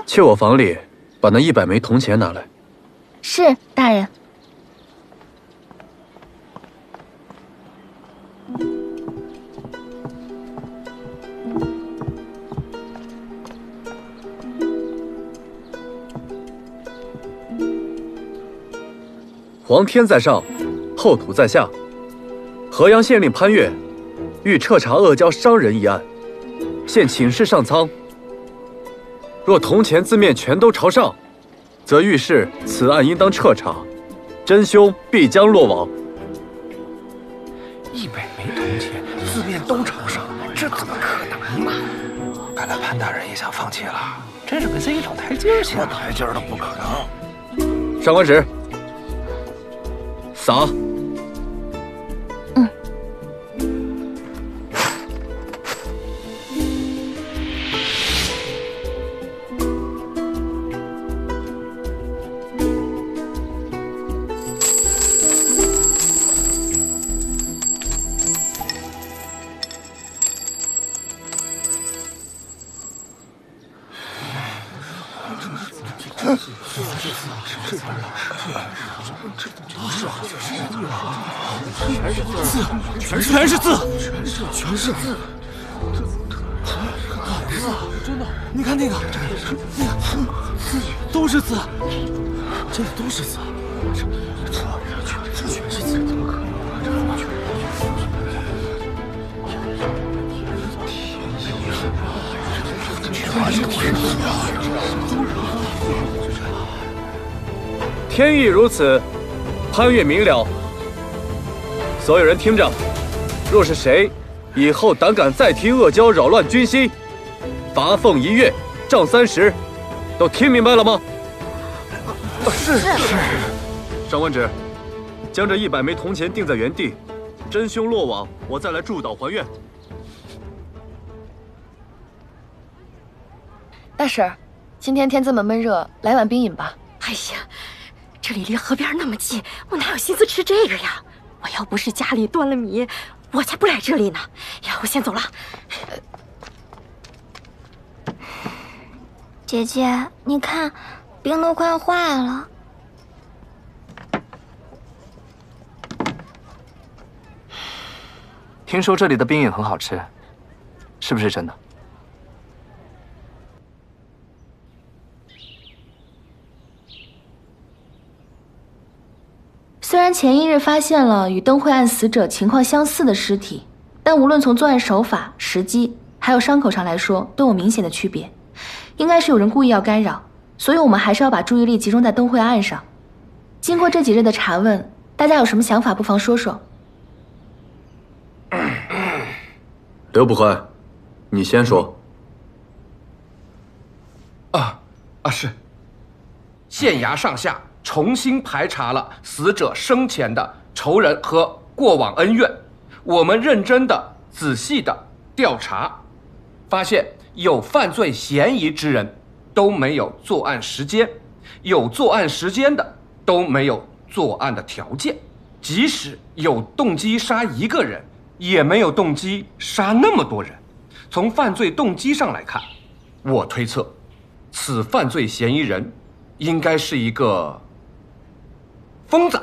去我房里把那100枚铜钱拿来。是，大人。皇天在上，后土在下。河阳县令潘岳欲彻查恶交商人一案，现请示上苍。若铜钱字面全都朝上，则预示此案应当彻查，真凶必将落网。100枚铜钱字面都朝上，这怎么可能嘛？看来潘大人也想放弃了，真是给自己找台阶下。台阶都不可能。上官芷。撒。全是字，真的，你看那个，都是字，这里都是字，全是字，怎么可能？天意如此，潘岳明了。所有人听着，若是谁以后胆敢再提恶交扰乱军心，罚俸1月，杖30，都听明白了吗？是。上官芷，将这100枚铜钱定在原地，真凶落网，我再来祝祷还愿。大婶儿，今天天这么闷热，来碗冰饮吧。哎呀，这里离河边那么近，我哪有心思吃这个呀？我要不是家里断了米，我才不来这里呢。呀，我先走了。姐姐，你看，冰都快坏了。听说这里的冰饮很好吃，是不是真的？虽然前一日发现了与灯会案死者情况相似的尸体，但无论从作案手法、时机，还有伤口上来说，都有明显的区别。应该是有人故意要干扰，所以我们还是要把注意力集中在灯会案上。经过这几日的查问，大家有什么想法，不妨说说。刘捕快，你先说。是。县衙上下重新排查了死者生前的仇人和过往恩怨，我们认真的、仔细的调查，发现有犯罪嫌疑之人都没有作案时间，有作案时间的都没有作案的条件，即使有动机杀一个人，也没有动机杀那么多人。从犯罪动机上来看，我推测，此犯罪嫌疑人应该是一个疯子。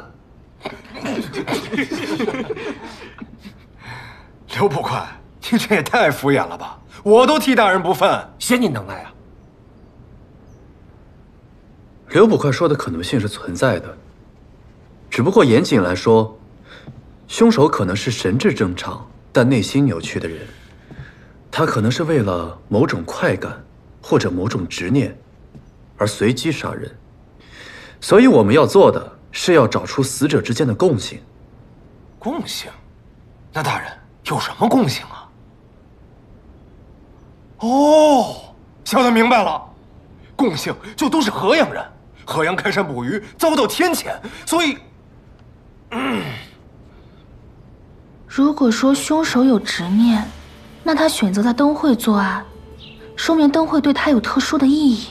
刘捕快，你这也太敷衍了吧！我都替大人不忿，嫌你能耐啊！刘捕快说的可能性是存在的，只不过严谨来说，凶手可能是神智正常但内心扭曲的人，他可能是为了某种快感或者某种执念而随机杀人，所以我们要做的是要找出死者之间的共性。共性？那大人有什么共性啊？哦，想得明白了，共性就都是河阳人。河阳开山捕鱼遭到天谴，所以，如果说凶手有执念，那他选择在灯会作案，说明灯会对他有特殊的意义。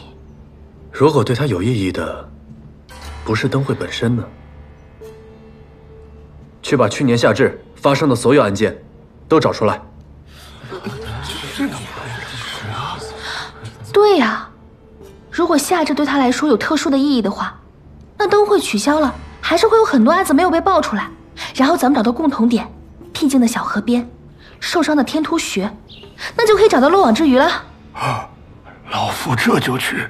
如果对他有意义的不是灯会本身呢？去把去年夏至发生的所有案件都找出来。对呀，如果夏至对他来说有特殊的意义的话，那灯会取消了，还是会有很多案子没有被爆出来。然后咱们找到共同点，僻静的小河边，受伤的天突穴，那就可以找到漏网之鱼了。啊，老夫这就去。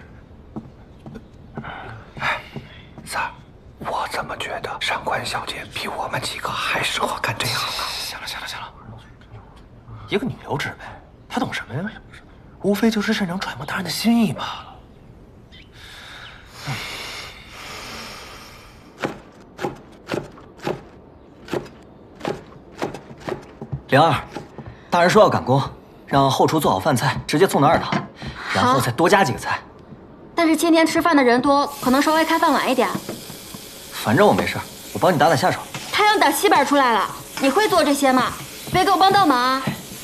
三儿，我怎么觉得上官小姐比我们几个还适合干这行啊？行了，一个女流之辈，她懂什么呀？无非就是擅长揣摩他人的心意罢了。灵儿，大人说要赶工，让后厨做好饭菜，直接送到二堂，然后再多加几个菜。但是今天吃饭的人多，可能稍微开饭晚一点。反正我没事，我帮你打打下手。太阳打西边出来了，你会做这些吗？别给我帮倒忙啊！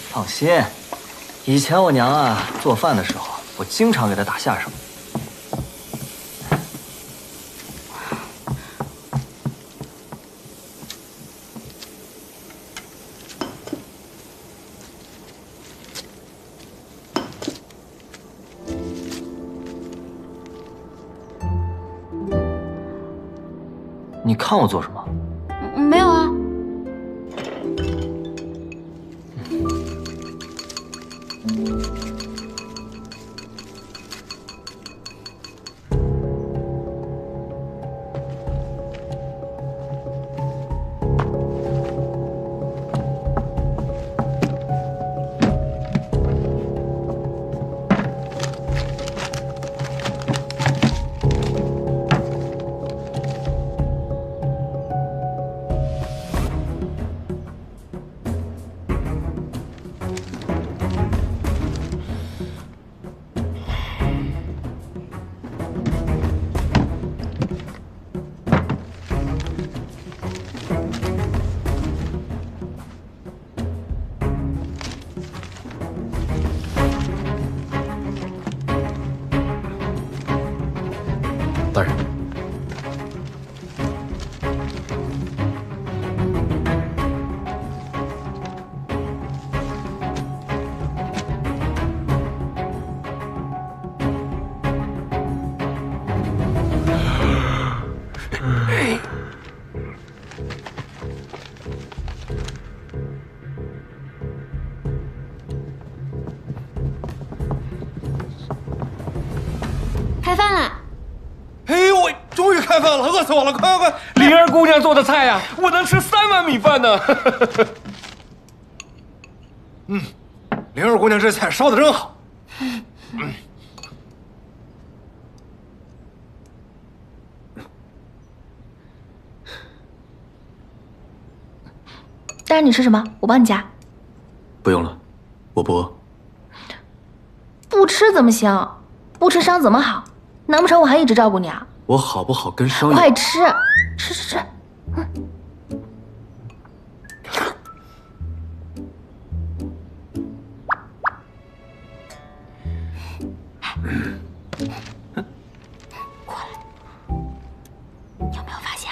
放心，以前我娘啊做饭的时候，我经常给她打下手。你看我做什么？没有啊。大人，开饭了。哎呦喂，终于开饭了，饿死我了！快！灵儿姑娘做的菜呀，我能吃3碗米饭呢。灵儿姑娘这菜烧的真好。大人，你吃什么？我帮你夹。不用了，我不饿。不吃怎么行？不吃伤怎么好？难不成我还一直照顾你啊？我好不好跟伤有……快吃，吃。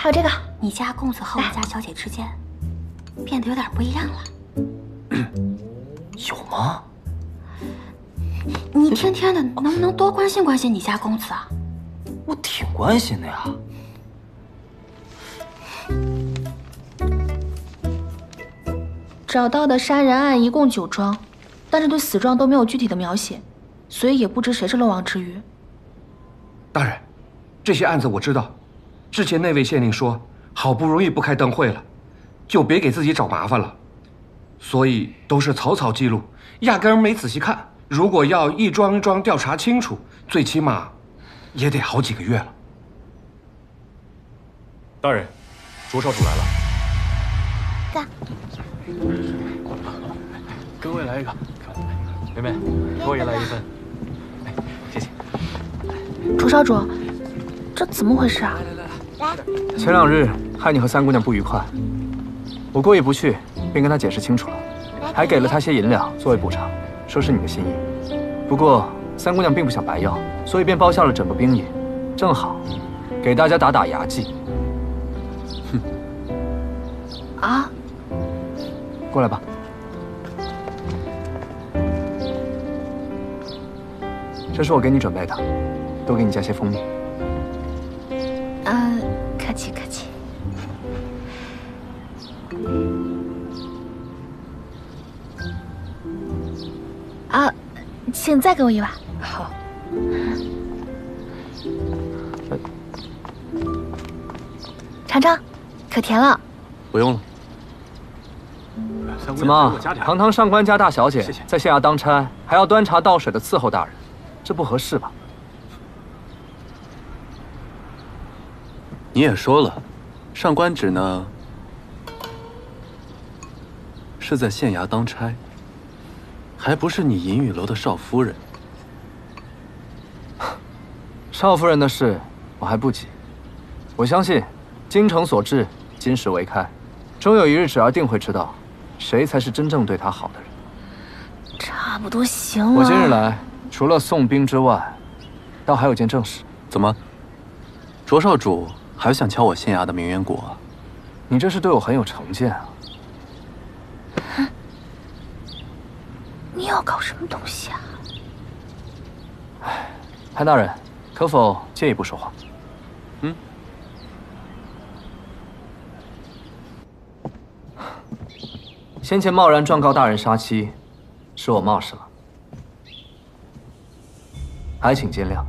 还有这个，你家公子和我家小姐之间变得有点不一样了。有吗？你天天的能不能多关心关心你家公子啊？我挺关心的呀。找到的杀人案一共9桩，但是对死状都没有具体的描写，所以也不知谁是漏网之鱼。大人，这些案子我知道。之前那位县令说，好不容易不开灯会了，就别给自己找麻烦了，所以都是草草记录，压根儿没仔细看。如果要一桩一桩调查清楚，最起码也得好几个月了。大人，卓少主来了。干。给我也来一个。妹妹，给我也来一份。哎，谢谢。楚少主，这怎么回事啊？来，前2日害你和三姑娘不愉快，我过意不去，便跟她解释清楚了，还给了她些银两作为补偿，说是你的心意。不过三姑娘并不想白要，所以便包下了整个兵营，正好给大家打打牙祭。哼！啊！过来吧。这是我给你准备的，多给你加些蜂蜜。客气客气。啊，请再给我一碗。好。尝尝，可甜了。不用了。怎么，堂堂上官家大小姐在县衙当差，还要端茶倒水的伺候大人，这不合适吧？你也说了，上官芷呢是在县衙当差，还不是你银雨楼的少夫人。少夫人的事我还不急，我相信京城所至，金石为开，终有一日芷儿定会知道，谁才是真正对她好的人。差不多行了。我今日来，除了送兵之外，倒还有件正事。怎么，卓少主还想敲我县衙的名媛果啊？你这是对我很有成见啊！哼，你要搞什么东西啊？潘大人，可否借一步说话？嗯。先前贸然状告大人杀妻，是我冒失了，还请见谅。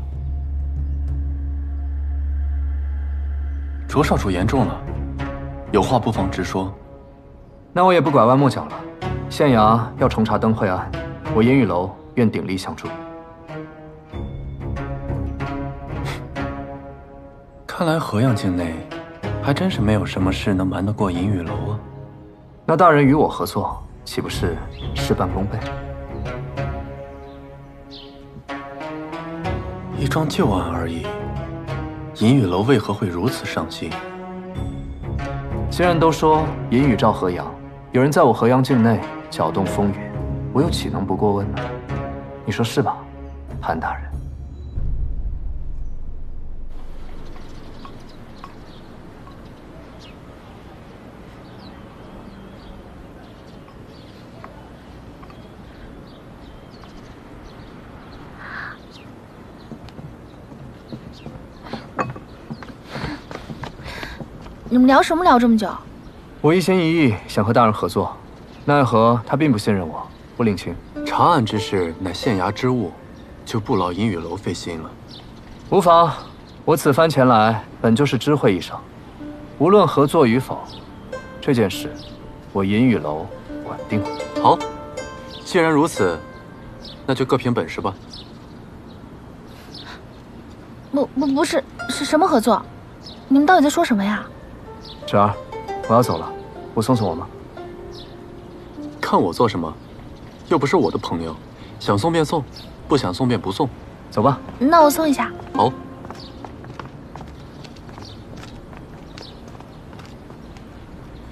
卓少主言重了，有话不妨直说。那我也不拐弯抹角了。县衙要重查灯会案，我银雨楼愿鼎力相助。看来河阳境内还真是没有什么事能瞒得过银雨楼啊。那大人与我合作，岂不是事半功倍？一桩旧案而已，银雨楼为何会如此上心？既然都说银雨照河阳，有人在我河阳境内搅动风雨，我又岂能不过问呢？你说是吧，潘大人？你们聊什么聊这么久？我一心一意想和大人合作，奈何他并不信任我，不领情。查案之事乃县衙之务，就不劳银雨楼费心了。无妨，我此番前来本就是知会一声，无论合作与否，这件事我银雨楼管定。好，既然如此，那就各凭本事吧。不是，是什么合作？你们到底在说什么呀？芷儿，我要走了，不送送我吗？看我做什么？又不是我的朋友，想送便送，不想送便不送。走吧。那我送一下。好。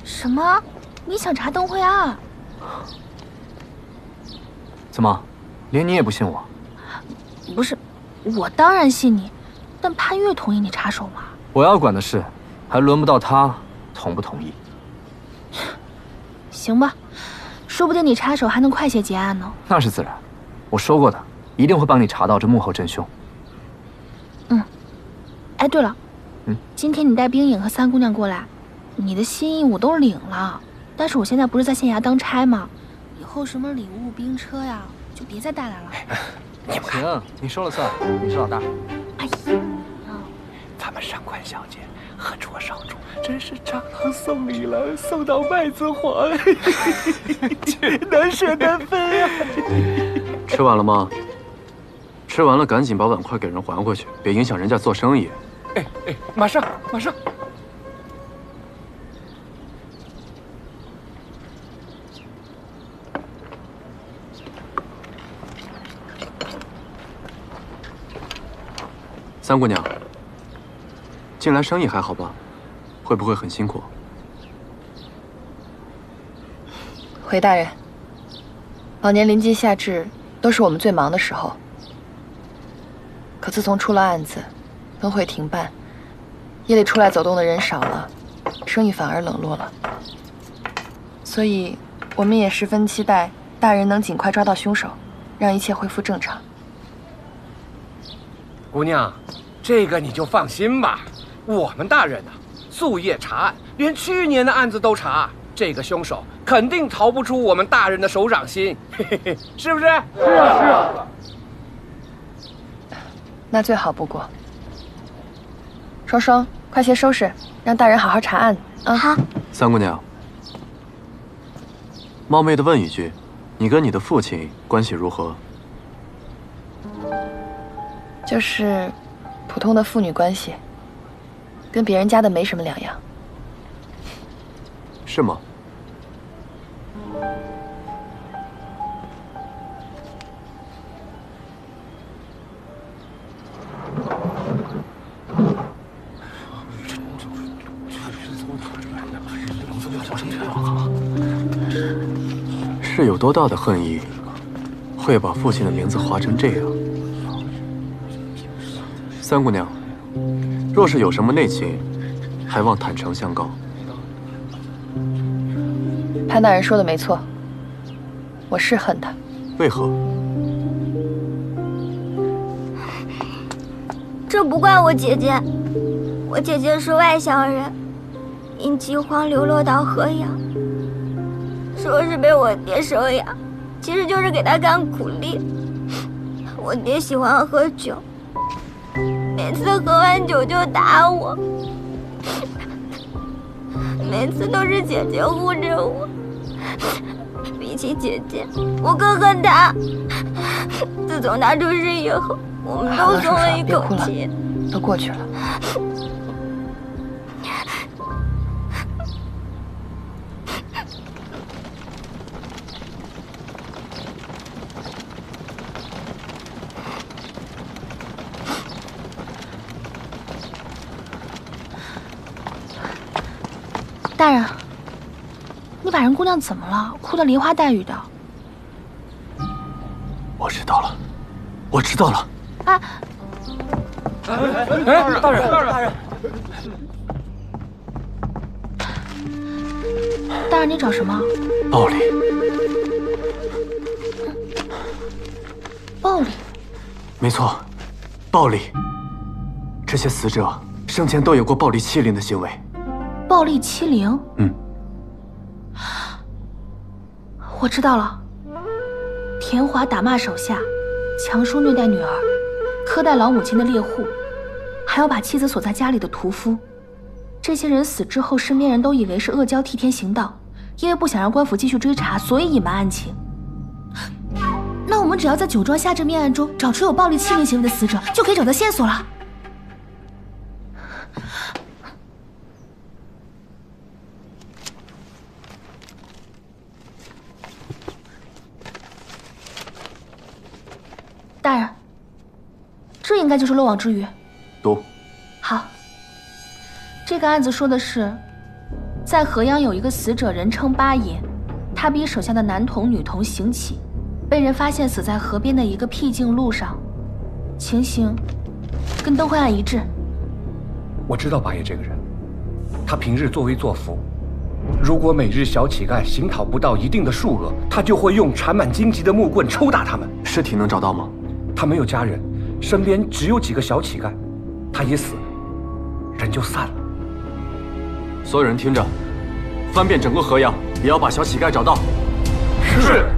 什么？你想查灯会案？怎么，连你也不信我？不是，我当然信你，但潘越同意你插手吗？我要管的是，还轮不到他同不同意。行吧，说不定你插手还能快些结案呢。那是自然，我说过的，一定会帮你查到这幕后真凶。哎，对了，今天你带冰影和三姑娘过来，你的心意我都领了，但是我现在不是在县衙当差吗？以后什么礼物、兵车呀，就别再带来了。行，你说了算，你是老大。哎呀，咱们上官小姐和卓少主真是蟑螂送礼了，送到麦子黄，难舍难分啊！吃完了吗？吃完了赶紧把碗筷给人还回去，别影响人家做生意。哎，马上。三姑娘，近来生意还好吧？会不会很辛苦？回大人，往年临近夏至都是我们最忙的时候，可自从出了案子，灯会停办，夜里出来走动的人少了，生意反而冷落了。所以，我们也十分期待大人能尽快抓到凶手，让一切恢复正常。姑娘，这个你就放心吧，我们大人夙夜查案，连去年的案子都查，这个凶手肯定逃不出我们大人的手掌心，嘿嘿嘿，是不是？是啊。那最好不过。双双，快些收拾，让大人好好查案啊！好。三姑娘，冒昧的问一句，你跟你的父亲关系如何？就是普通的父女关系，跟别人家的没什么两样。是吗？是有多大的恨意，会把父亲的名字划成这样？三姑娘，若是有什么内情，还望坦诚相告。潘大人说的没错，我是恨他。为何？这不怪我姐姐，我姐姐是外乡人，因饥荒流落到河阳，说是被我爹收养，其实就是给他干苦力。我爹喜欢喝酒，每次喝完酒就打我，每次都是姐姐护着我。比起姐姐，我更恨他。自从他出事以后，我们都松了一口气。都过去了。大人，你把人姑娘怎么了？哭得梨花带雨的。我知道了，我知道了。啊！大人，大人，你找什么？暴力。暴力？没错，暴力。这些死者生前都有过暴力欺凌的行为。暴力欺凌？我知道了。田华打骂手下，强叔虐待女儿，苛待老母亲的猎户，还有把妻子锁在家里的屠夫。这些人死之后，身边人都以为是恶蛟替天行道，因为不想让官府继续追查，所以隐瞒案情。那我们只要在酒庄夏至命案中找出有暴力欺凌行为的死者，就可以找到线索了。大人，这应该就是漏网之鱼。读。好。这个案子说的是，在河阳有一个死者，人称八爷，他逼手下的男童、女童行乞，被人发现死在河边的一个僻静路上，情形跟灯会案一致。我知道八爷这个人，他平日作威作福，如果每日小乞丐行讨不到一定的数额，他就会用缠满荆棘的木棍抽打他们。尸体能找到吗？他没有家人，身边只有几个小乞丐，他一死，人就散了。所有人听着，翻遍整个河阳，也要把小乞丐找到。是。